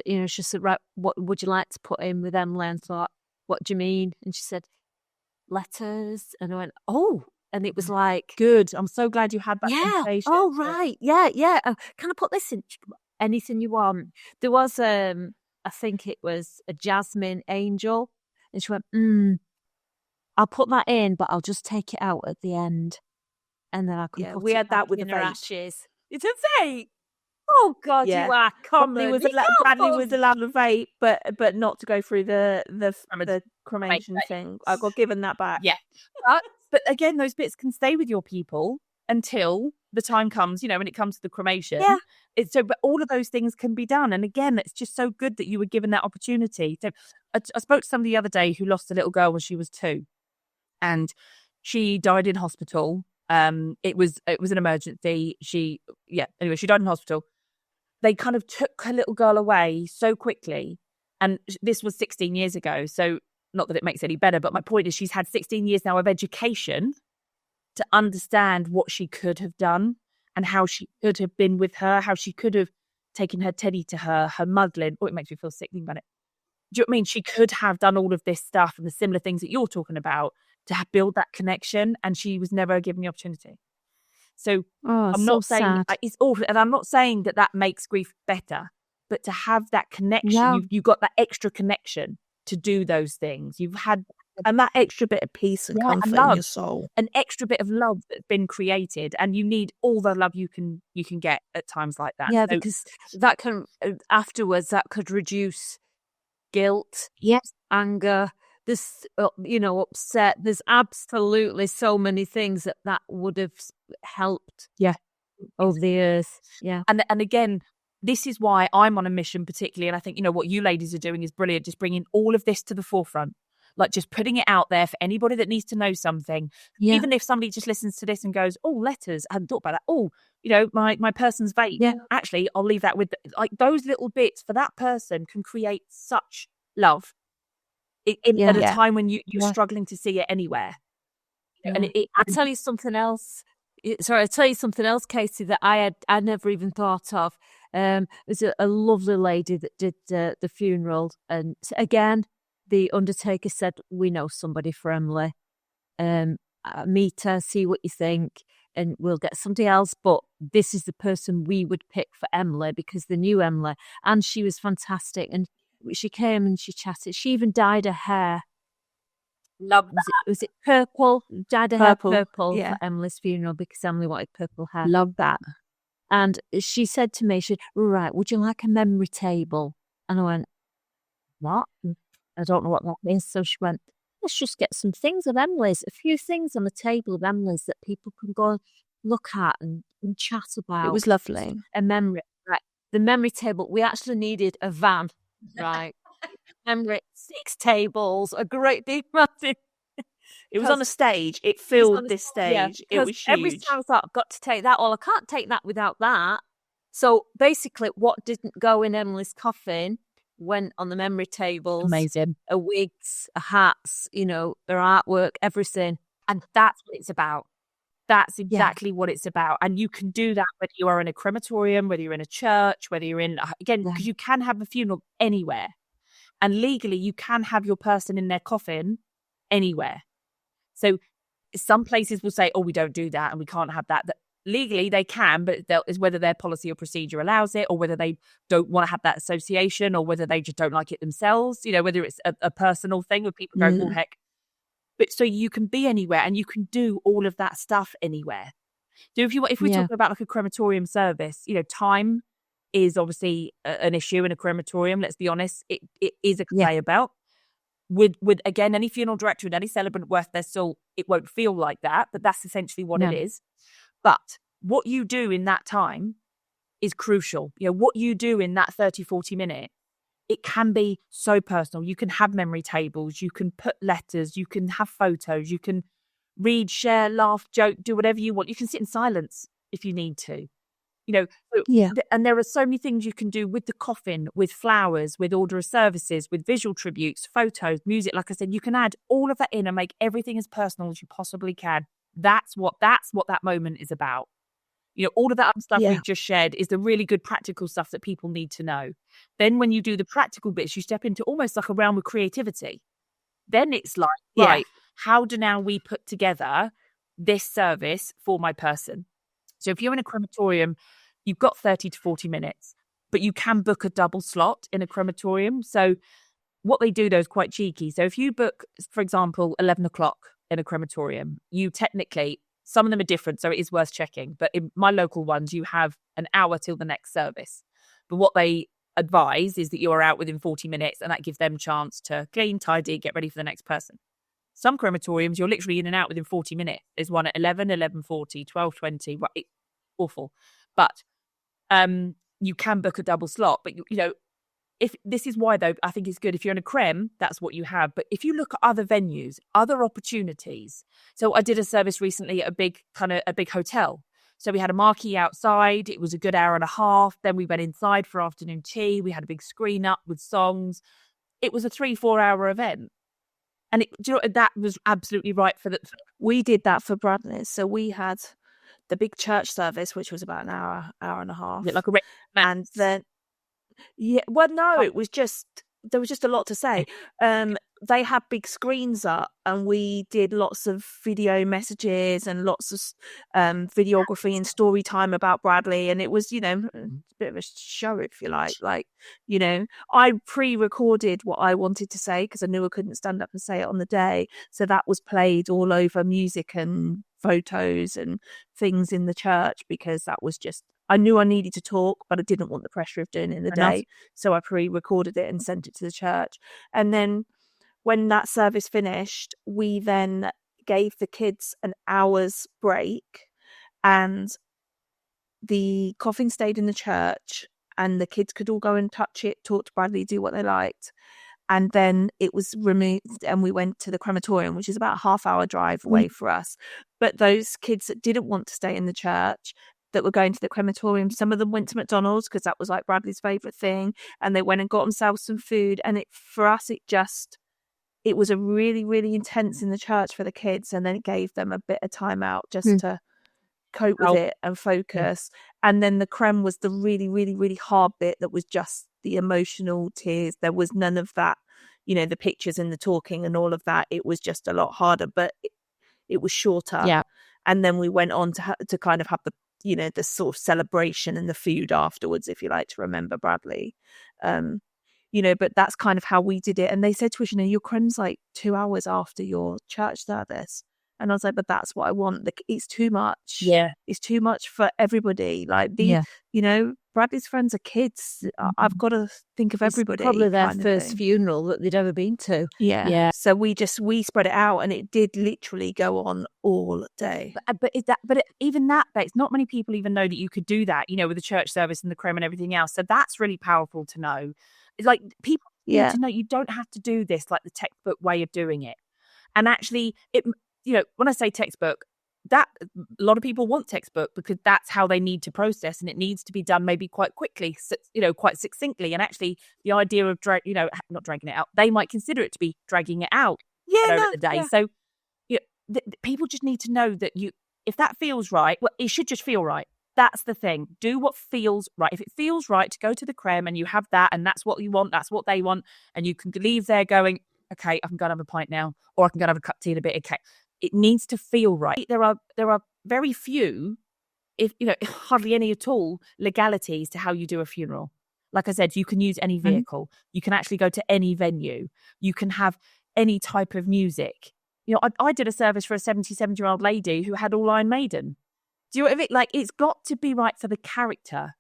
you know, she said, right, what would you like to put in with Emily? And I thought, what do you mean? And she said, letters. And I went, oh. And it was like, good. I'm so glad you had that conversation. Oh, right. Yeah. Can I put this in? Anything you want. There was, I think it was a jasmine angel. And she went, I'll put that in, but I'll just take it out at the end. And then I could put we it had that with in the her vape. ashes. It's a vape. Oh, God, you are common. Bradley was allowed to vape, but not to go through the cremation thing. I got given that back. Yeah. But again, those bits can stay with your people until the time comes, you know, when it comes to the cremation. Yeah. But all of those things can be done. And again, it's just so good that you were given that opportunity. So I spoke to somebody the other day who lost a little girl when she was 2. And she died in hospital. It was an emergency. She died in hospital. They kind of took her little girl away so quickly. And this was 16 years ago. So not that it makes it any better, but my point is she's had 16 years now of education to understand what she could have done and how she could have been with her, how she could have taken her teddy to her muslin. Oh, it makes me feel sick thinking about it. Do you know what I mean? She could have done all of this stuff and the similar things that you're talking about to build that connection, and she was never given the opportunity. So I'm not saying it's awful, and I'm not saying that makes grief better, but to have that connection, you've got that extra connection to do those things. You've had and that extra bit of peace and comfort in your soul, an extra bit of love that's been created, and you need all the love you can get at times like that. Yeah, because that can afterwards that could reduce guilt, anger. This, upset. There's absolutely so many things that would have helped. Yeah, over the years. Yeah, and again, this is why I'm on a mission, particularly, and I think what you ladies are doing is brilliant. Just bringing all of this to the forefront, like just putting it out there for anybody that needs to know something. Yeah. Even if somebody just listens to this and goes, "Oh, letters, I hadn't thought about that." Oh, my person's vape. Yeah, actually, I'll leave that with like those little bits for that person can create such love. At a time when you're struggling to see it anywhere. Yeah. And I'll tell you something else. I'll tell you something else, Casey, that I never even thought of. There's a lovely lady that did the funeral. And again, the undertaker said, we know somebody for Emily. Meet her, see what you think, and we'll get somebody else. But this is the person we would pick for Emily because they knew Emily. And she was fantastic. And she came and she chatted. She even dyed her hair. Love that. Was it purple? Dyed her hair purple for Emily's funeral because Emily wanted purple hair. Love that. And she said to me, she said, right, would you like a memory table? And I went, what? I don't know what that means. So she went, let's just get some things of Emily's, a few things on the table of Emily's that people can go and look at and chat about. It was lovely. A memory. Right. The memory table, we actually needed a van. Right. Memory, 6 tables, a great big massive. It was on a stage. It filled this stage. It was huge. Every time I thought, I've got to take that. Well, I can't take that without that. So basically, what didn't go in Emily's coffin went on the memory tables. Amazing. Her wigs, her hats, you know, their artwork, everything. And that's what it's about. That's exactly what it's about. And you can do that whether you are in a crematorium, whether you're in a church, whether you're in, again, because you can have a funeral anywhere. And legally, you can have your person in their coffin anywhere. So some places will say, oh, we don't do that and we can't have that. Legally, they can, but it's whether their policy or procedure allows it, or whether they don't want to have that association, or whether they just don't like it themselves, you know, whether it's a personal thing where people go, oh, heck. But so you can be anywhere and you can do all of that stuff anywhere. So if we're talking about like a crematorium service, you know, time is obviously an issue in a crematorium. Let's be honest, it is a conveyor belt. With again, any funeral director and any celebrant worth their salt, it won't feel like that, but that's essentially what it is. But what you do in that time is crucial. You know, what you do in that 30, 40 minutes, it can be so personal. You can have memory tables, you can put letters, you can have photos, you can read, share, laugh, joke, do whatever you want. You can sit in silence if you need to. You know, and there are so many things you can do with the coffin, with flowers, with order of services, with visual tributes, photos, music. Like I said, you can add all of that in and make everything as personal as you possibly can. That's what that moment is about. You know, all of that other stuff we've just shared is the really good practical stuff that people need to know. Then when you do the practical bits, you step into almost like a realm of creativity. Then it's like, right, how do now we put together this service for my person? So if you're in a crematorium, you've got 30 to 40 minutes, but you can book a double slot in a crematorium. So what they do though is quite cheeky. So if you book, for example, 11 o'clock in a crematorium, you technically, some of them are different, so it is worth checking. But in my local ones, you have an hour till the next service. But what they advise is that you are out within 40 minutes, and that gives them a chance to clean, tidy, get ready for the next person. Some crematoriums, you're literally in and out within 40 minutes. There's one at 11, 11:40, 12:20. Right, awful. But you can book a double slot. But, you know, if this is why, though, I think it's good. If you're in a creme, that's what you have. But if you look at other venues, other opportunities. So I did a service recently at a big hotel. So we had a marquee outside. It was a good hour and a half. Then we went inside for afternoon tea. We had a big screen up with songs. It was a 3-4 hour event. And that was absolutely right for the. We did that for Bradley's. So we had the big church service, which was about an hour and a half. Is it like a and then. Yeah, well, no, there was just a lot to say. They had big screens up, and we did lots of video messages and lots of videography and story time about Bradley. And it was, you know, a bit of a show, if you like. Like, you know, I pre-recorded what I wanted to say because I knew I couldn't stand up and say it on the day. So that was played all over music and photos and things in the church, because that was just, I knew I needed to talk, but I didn't want the pressure of doing it in the day. So I pre-recorded it and sent it to the church. And then when that service finished, we then gave the kids an hour's break, and the coffin stayed in the church, and the kids could all go and touch it, talk to Bradley, do what they liked. And then it was removed, and we went to the crematorium, which is about a half-hour drive away for us. But those kids that didn't want to stay in the church, that were going to the crematorium, some of them went to McDonald's because that was like Bradley's favourite thing, and they went and got themselves some food. And for us, it was a really, really intense in the church for the kids, and then it gave them a bit of time out just to cope with it and focus. And then the creme was the really, really, really hard bit that was just the emotional tears. There was none of that, you know, the pictures and the talking and all of that. It was just a lot harder, but it was shorter. Yeah. And then we went on to kind of have the, you know, the sort of celebration and the food afterwards, if you like, to remember Bradley. You know, but that's kind of how we did it. And they said to us, you know, your creme's like 2 hours after your church service. And I was like, but that's what I want. Like, it's too much. Yeah. It's too much for everybody. Like, you know, Bradley's friends are kids. I've got to think of everybody. Probably their first funeral that they'd ever been to. Yeah. So we spread it out, and it did literally go on all day. But even that, Bex, not many people even know that you could do that, you know, with the church service and the creme and everything else. So that's really powerful to know. It's like people need to know you don't have to do this like the textbook way of doing it. And actually, you know, when I say textbook, that a lot of people want textbook because that's how they need to process, and it needs to be done maybe quite quickly, quite succinctly. And actually, the idea of not dragging it out, they might consider it to be dragging it out over the day. Yeah. So people just need to know that if that feels right, well, it should just feel right. That's the thing. Do what feels right. If it feels right to go to the creme and you have that, and that's what you want, that's what they want, and you can leave there going, okay, I can go and have a pint now, or I can go and have a cup of tea and a bit of cake. It needs to feel right. There are very few, if hardly any at all, legalities to how you do a funeral. Like I said, you can use any vehicle. You can actually go to any venue. You can have any type of music. I did a service for a 77-year-old lady who had all Iron Maiden. Do you know what I mean? Like, it's got to be right for the character.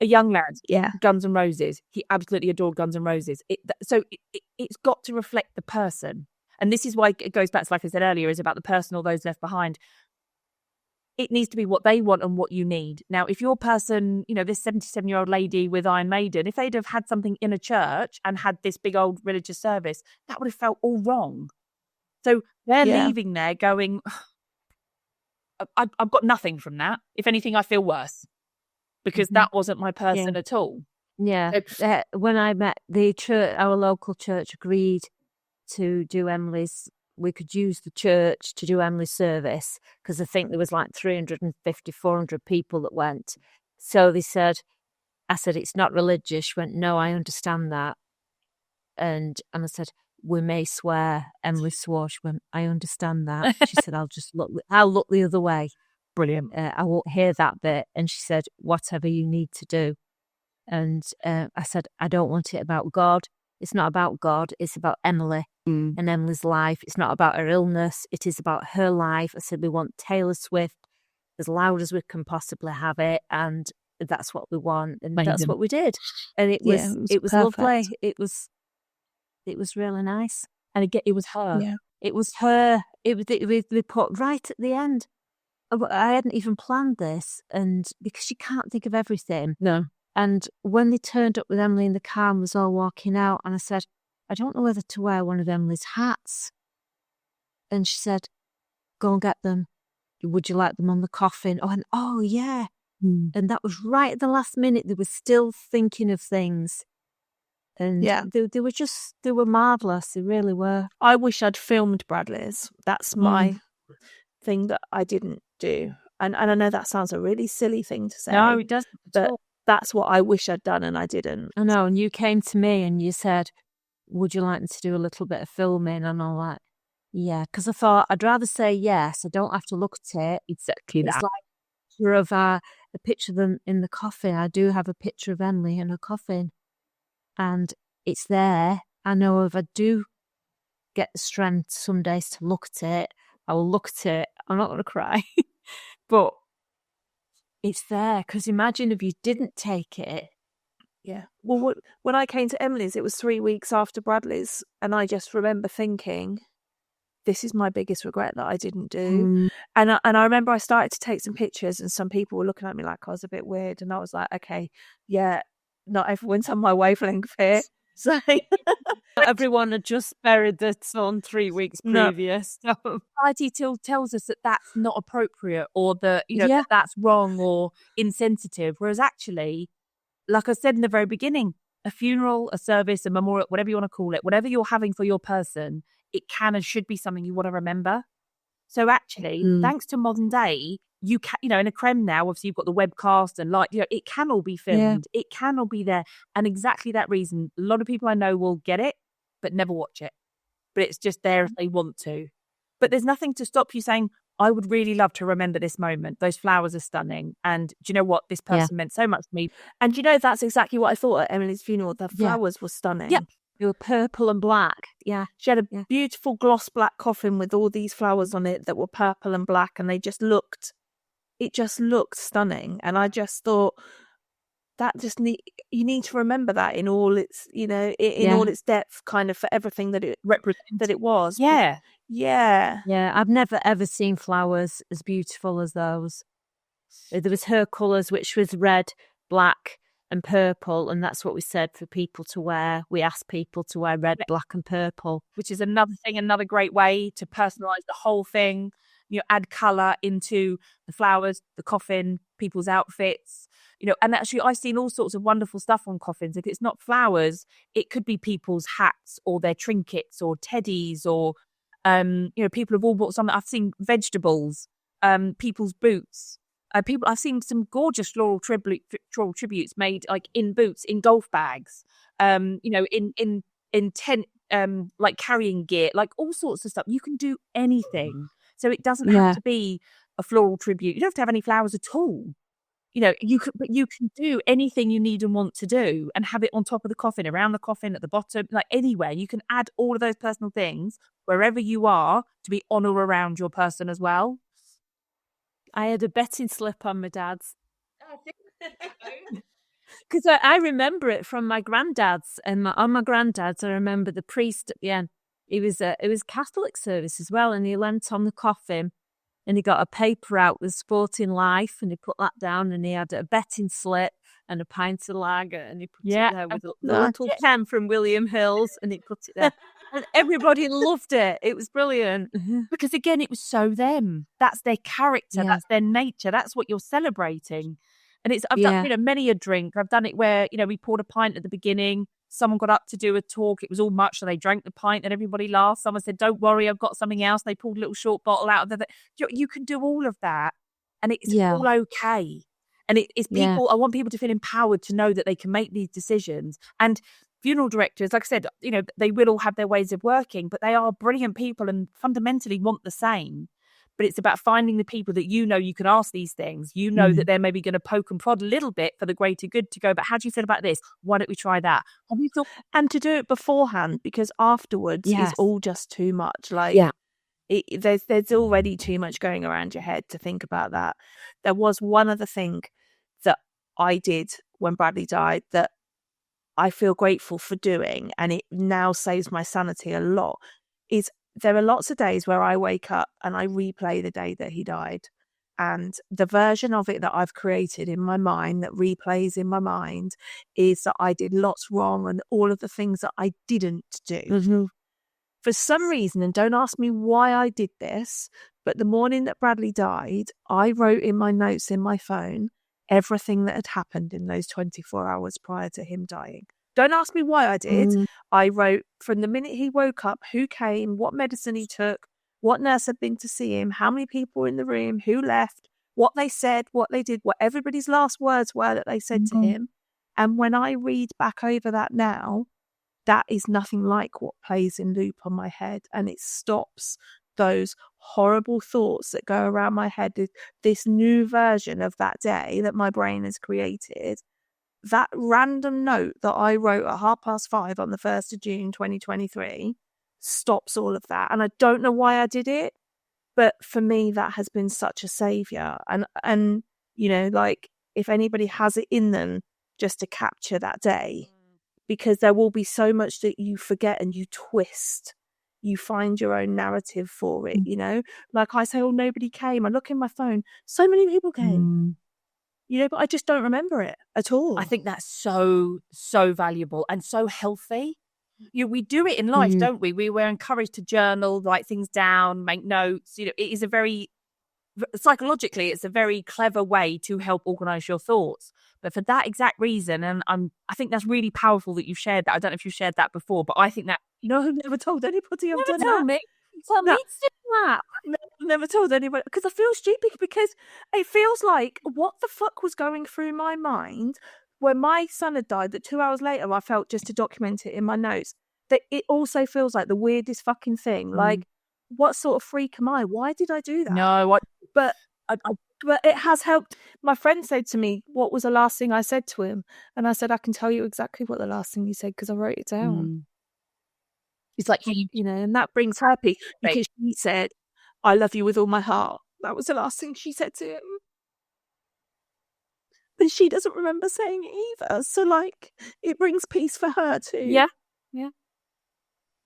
A young lad, Guns N' Roses. He absolutely adored Guns N' Roses. It's got to reflect the person. And this is why it goes back to, like I said earlier, is about the person or those left behind. It needs to be what they want and what you need. Now, if your person, this 77-year-old lady with Iron Maiden, if they'd have had something in a church and had this big old religious service, that would have felt all wrong. So they're leaving there going, I've got nothing from that. If anything, I feel worse because that wasn't my person at all. Yeah. When I met the church, our local church agreed to do Emily's, we could use the church to do Emily's service because I think there was like 350, 400 people that went. So I said, it's not religious. She went, no, I understand that. And I said, we may swear. Emily swore. She went, I understand that. She said, I'll look the other way. Brilliant. I won't hear that bit. And she said, whatever you need to do. And I said, I don't want it about God. It's not about God. It's about Emily and Emily's life. It's not about her illness. It is about her life. I said, we want Taylor Swift as loud as we can possibly have it. And that's what we want. And that's what we did. And it was lovely. It was really nice. And again, it was her. Yeah. It was her. We put right at the end. I hadn't even planned this, and because you can't think of everything. No. And when they turned up with Emily in the car and was all walking out, and I said, I don't know whether to wear one of Emily's hats. And she said, go and get them. Would you like them on the coffin? Oh, yeah. And that was right at the last minute. They were still thinking of things. And they were marvellous. They really were. I wish I'd filmed Bradley's. That's my thing that I didn't do. And I know that sounds a really silly thing to say. No, it doesn't. But that's what I wish I'd done and I didn't. I know. And you came to me and you said, would you like me to do a little bit of filming and all that? Yeah, because I thought I'd rather say yes. I don't have to look at it. Exactly that. It's like a picture of them in the coffin. I do have a picture of Emily in her coffin. And it's there. I know if I do get the strength some days to look at it, I will look at it. I'm not going to cry. But it's there. Because imagine if you didn't take it. Yeah. Well, when I came to Emily's, it was 3 weeks after Bradley's. And I just remember thinking, this is my biggest regret that I didn't do. And I remember I started to take some pictures and some people were looking at me like I was a bit weird. And I was like, okay, yeah, not everyone's on my wavelength here. So everyone had just buried their son 3 weeks previous. No. Society still tells us that that's not appropriate or that, that that's wrong or insensitive. Whereas actually, like I said in the very beginning, a funeral, a service, a memorial, whatever you want to call it, whatever you're having for your person, it can and should be something you want to remember. So actually, thanks to modern day, you can, in a creme now, obviously you've got the webcast and it can all be filmed. Yeah. It can all be there. And exactly that reason, a lot of people I know will get it, but never watch it. But it's just there if they want to. But there's nothing to stop you saying, I would really love to remember this moment. Those flowers are stunning. And do you know what? This person meant so much to me. And that's exactly what I thought at Emily's funeral. The flowers were stunning. Yeah. They were purple and black. Yeah. She had a beautiful gloss black coffin with all these flowers on it that were purple and black. And it just looked stunning. And I just thought you need to remember that in all its, all its depth, kind of for everything that it represented, that it was. Yeah. Yeah. Yeah. I've never ever seen flowers as beautiful as those. There was her colours, which was red, black, and purple, and that's what we said for people to wear. We asked people to wear red, black, and purple, which is another great way to personalise the whole thing. add colour into the flowers, the coffin, people's outfits, and actually I've seen all sorts of wonderful stuff on coffins. If it's not flowers, it could be people's hats or their trinkets or teddies or, people have all bought something. I've seen vegetables, people's boots. I've seen some gorgeous floral tributes made like in boots, in golf bags, in tent, like carrying gear, like all sorts of stuff. You can do anything. So it doesn't have to be a floral tribute. You don't have to have any flowers at all. You can do anything you need and want to do and have it on top of the coffin, around the coffin, at the bottom, like anywhere. You can add all of those personal things wherever you are to be on or around your person as well. I had a betting slip on my dad's. Because I remember it from my granddad's, and on my granddad's, I remember the priest at the end. It was Catholic service as well, and he leant on the coffin, and he got a paper out with Sporting Life, and he put that down, and he had a betting slip and a pint of lager, and he put it there with a little pen from William Hill's, and he put it there. And everybody loved it. It was brilliant. Because again, it was so them. That's their character. That's their nature. That's what you're celebrating. And I've done, many a drink. I've done it where, we poured a pint at the beginning. Someone got up to do a talk. It was all much, so they drank the pint and everybody laughed. Someone said, "Don't worry, I've got something else." They pulled a little short bottle out of the. You can do all of that, and it's all okay. And it's people. I want people to feel empowered to know that they can make these decisions. And funeral directors, like I said, they will all have their ways of working, but they are brilliant people and fundamentally want the same. But it's about finding the people that you can ask these things. That they're maybe going to poke and prod a little bit for the greater good to go, but how do you feel about this? Why don't we try that? And to do it beforehand, because afterwards is all just too much. There's already too much going around your head to think about that. There was one other thing that I did when Bradley died that I feel grateful for doing, and it now saves my sanity a lot, is there are lots of days where I wake up and I replay the day that he died. And the version of it that I've created in my mind, that replays in my mind, is that I did lots wrong and all of the things that I didn't do. Mm-hmm. For some reason, and don't ask me why I did this, but the morning that Bradley died, I wrote in my notes in my phone everything that had happened in those 24 hours prior to him dying. Don't ask me why I did. I wrote from the minute he woke up, who came, what medicine he took, what nurse had been to see him, how many people were in the room, who left, what they said, what they did, what everybody's last words were that they said to him. And when I read back over that now, that is nothing like what plays in loop on my head. And it stops those horrible thoughts that go around my head, this new version of that day that my brain has created. That random note that I wrote at 5:30 on the 1st of June 2023 stops all of that. And I don't know why I did it, but for me, that has been such a saviour. And if anybody has it in them just to capture that day, because there will be so much that you forget and you twist. You find your own narrative for it, Like I say, nobody came. I look in my phone, so many people came. But I just don't remember it at all. I think that's so, so valuable and so healthy. We do it in life, don't we? We're encouraged to journal, write things down, make notes. It is psychologically, it's a very clever way to help organise your thoughts. But for that exact reason, and I think that's really powerful that you've shared that. I don't know if you've shared that before, but I think that, I've never told anybody I've done tell that. Me. Tell me to do that. Never told anybody, because I feel stupid, because it feels like what the fuck was going through my mind when my son had died, that 2 hours later I felt, just to document it in my notes, that it also feels like the weirdest fucking thing. Like, what sort of freak am I? Why did I do that? No, but it has helped. My friend said to me, "What was the last thing I said to him?" And I said, "I can tell you exactly what the last thing you said, because I wrote it down." It's like, and that brings her peace, because she said, "I love you with all my heart." That was the last thing she said to him. And she doesn't remember saying it either. So, it brings peace for her too. Yeah.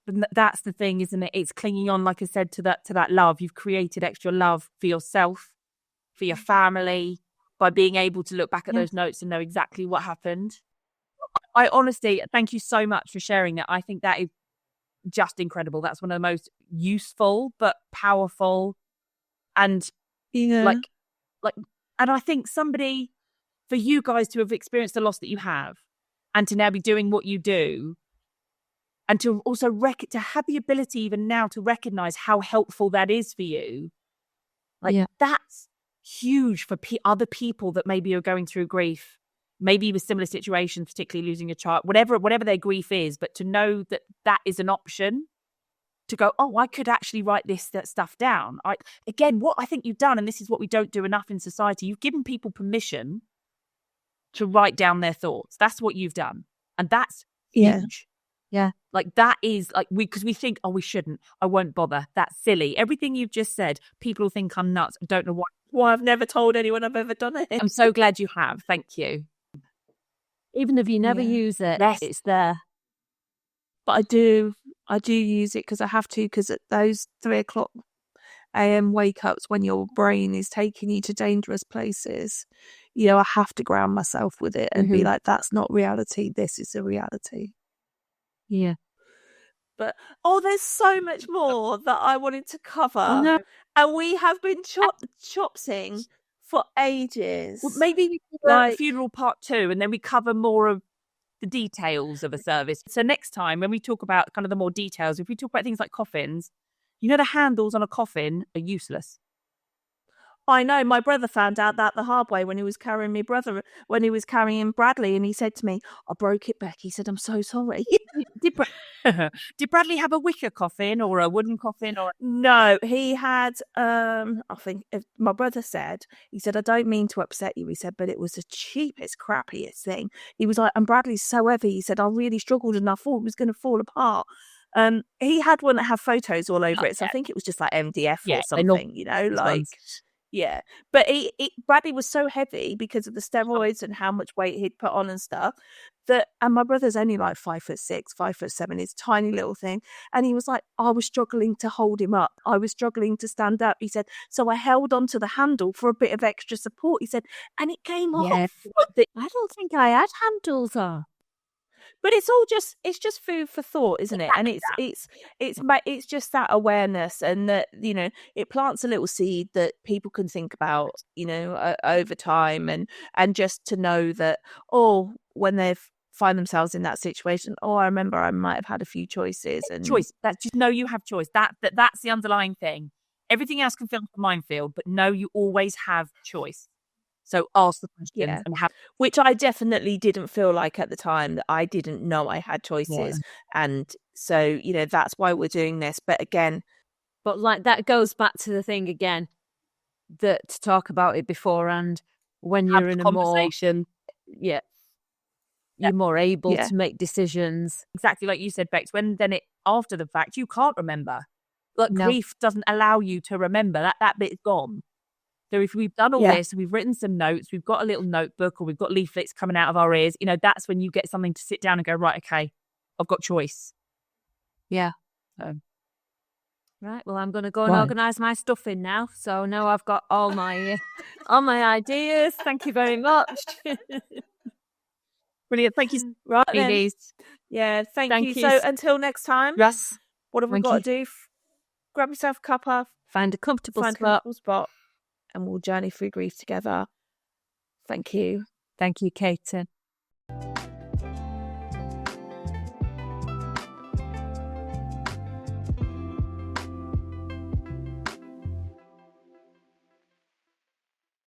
And that's the thing, isn't it? It's clinging on, like I said, to that love. You've created extra love for yourself, for your family, by being able to look back at those notes and know exactly what happened. I honestly, thank you so much for sharing that. I think that is just incredible. That's one of the most useful but powerful And Yeah. and I think for you guys to have experienced the loss that you have and to now be doing what you do, and to also to have the ability even now to recognize how helpful that is for you, that's huge for other people that maybe are going through grief, maybe with similar situations, particularly losing a child, whatever their grief is, but to know that that is an option, to go, oh, I could actually write that stuff down. What I think you've done, and this is what we don't do enough in society, you've given people permission to write down their thoughts. That's what you've done. And that's huge. Yeah. Like that is because we think, oh, we shouldn't, I won't bother. That's silly. Everything you've just said, people think I'm nuts. I don't know why I've never told anyone I've ever done it. I'm so glad you have. Thank you. Even if you never use it, it's there. But I do use it because I have to, because at those 3:00 a.m. wake ups when your brain is taking you to dangerous places, I have to ground myself with it and be like, that's not reality. This is a reality. Yeah. But there's so much more that I wanted to cover. Oh, no. And we have been chopsing for ages. Well, maybe we do funeral part 2, and then we cover more of the details of a service. So next time when we talk about kind of the more details, if we talk about things like coffins, the handles on a coffin are useless. I know. My brother found out that the hard way when he was carrying carrying Bradley, and he said to me, I broke it, Bec. He said, I'm so sorry. Did Bradley have a wicker coffin or a wooden coffin? Or No, he had, I think my brother said, he said, I don't mean to upset you. He said, but it was the cheapest, crappiest thing. He was like, and Bradley's so heavy. He said, I really struggled and I thought it was going to fall apart. He had one that had photos all over it. So I think it was just like MDF or something, Yeah, but Bradley was so heavy because of the steroids and how much weight he'd put on and stuff and my brother's only like 5'6", 5'7", he's a tiny little thing. And he was like, I was struggling to hold him up. I was struggling to stand up. He said, so I held onto the handle for a bit of extra support. He said, and it came off. I don't think I had handles on. But it's just food for thought, isn't it? And it's just that awareness, and that, it plants a little seed that people can think about, over time, and just to know that, when they find themselves in that situation, I remember I might have had a few choices. And choice. That's just know you have choice. That's the underlying thing. Everything else can feel like a minefield, but no, you always have choice. So ask the questions and which I definitely didn't feel like at the time, that I didn't know I had choices. Yeah. And so, that's why we're doing this. But again, that goes back to the thing again, that to talk about it beforehand, when you're in a conversation, you're more able to make decisions. Exactly like you said, Bex, after the fact, you can't remember. Grief doesn't allow you to remember. That bit is gone. So if we've done all this, we've written some notes, we've got a little notebook, or we've got leaflets coming out of our ears, that's when you get something to sit down and go, right, okay, I've got choice. Yeah. Right, well, I'm going to go and organise my stuff in now. So now I've got all my ideas. Thank you very much. Brilliant. Thank you. Right, then. Yeah, thank you. So until next time, what have we got to do? Grab yourself a cuppa. Find a comfortable spot. And we'll journey through grief together. Thank you. Thank you, Katen.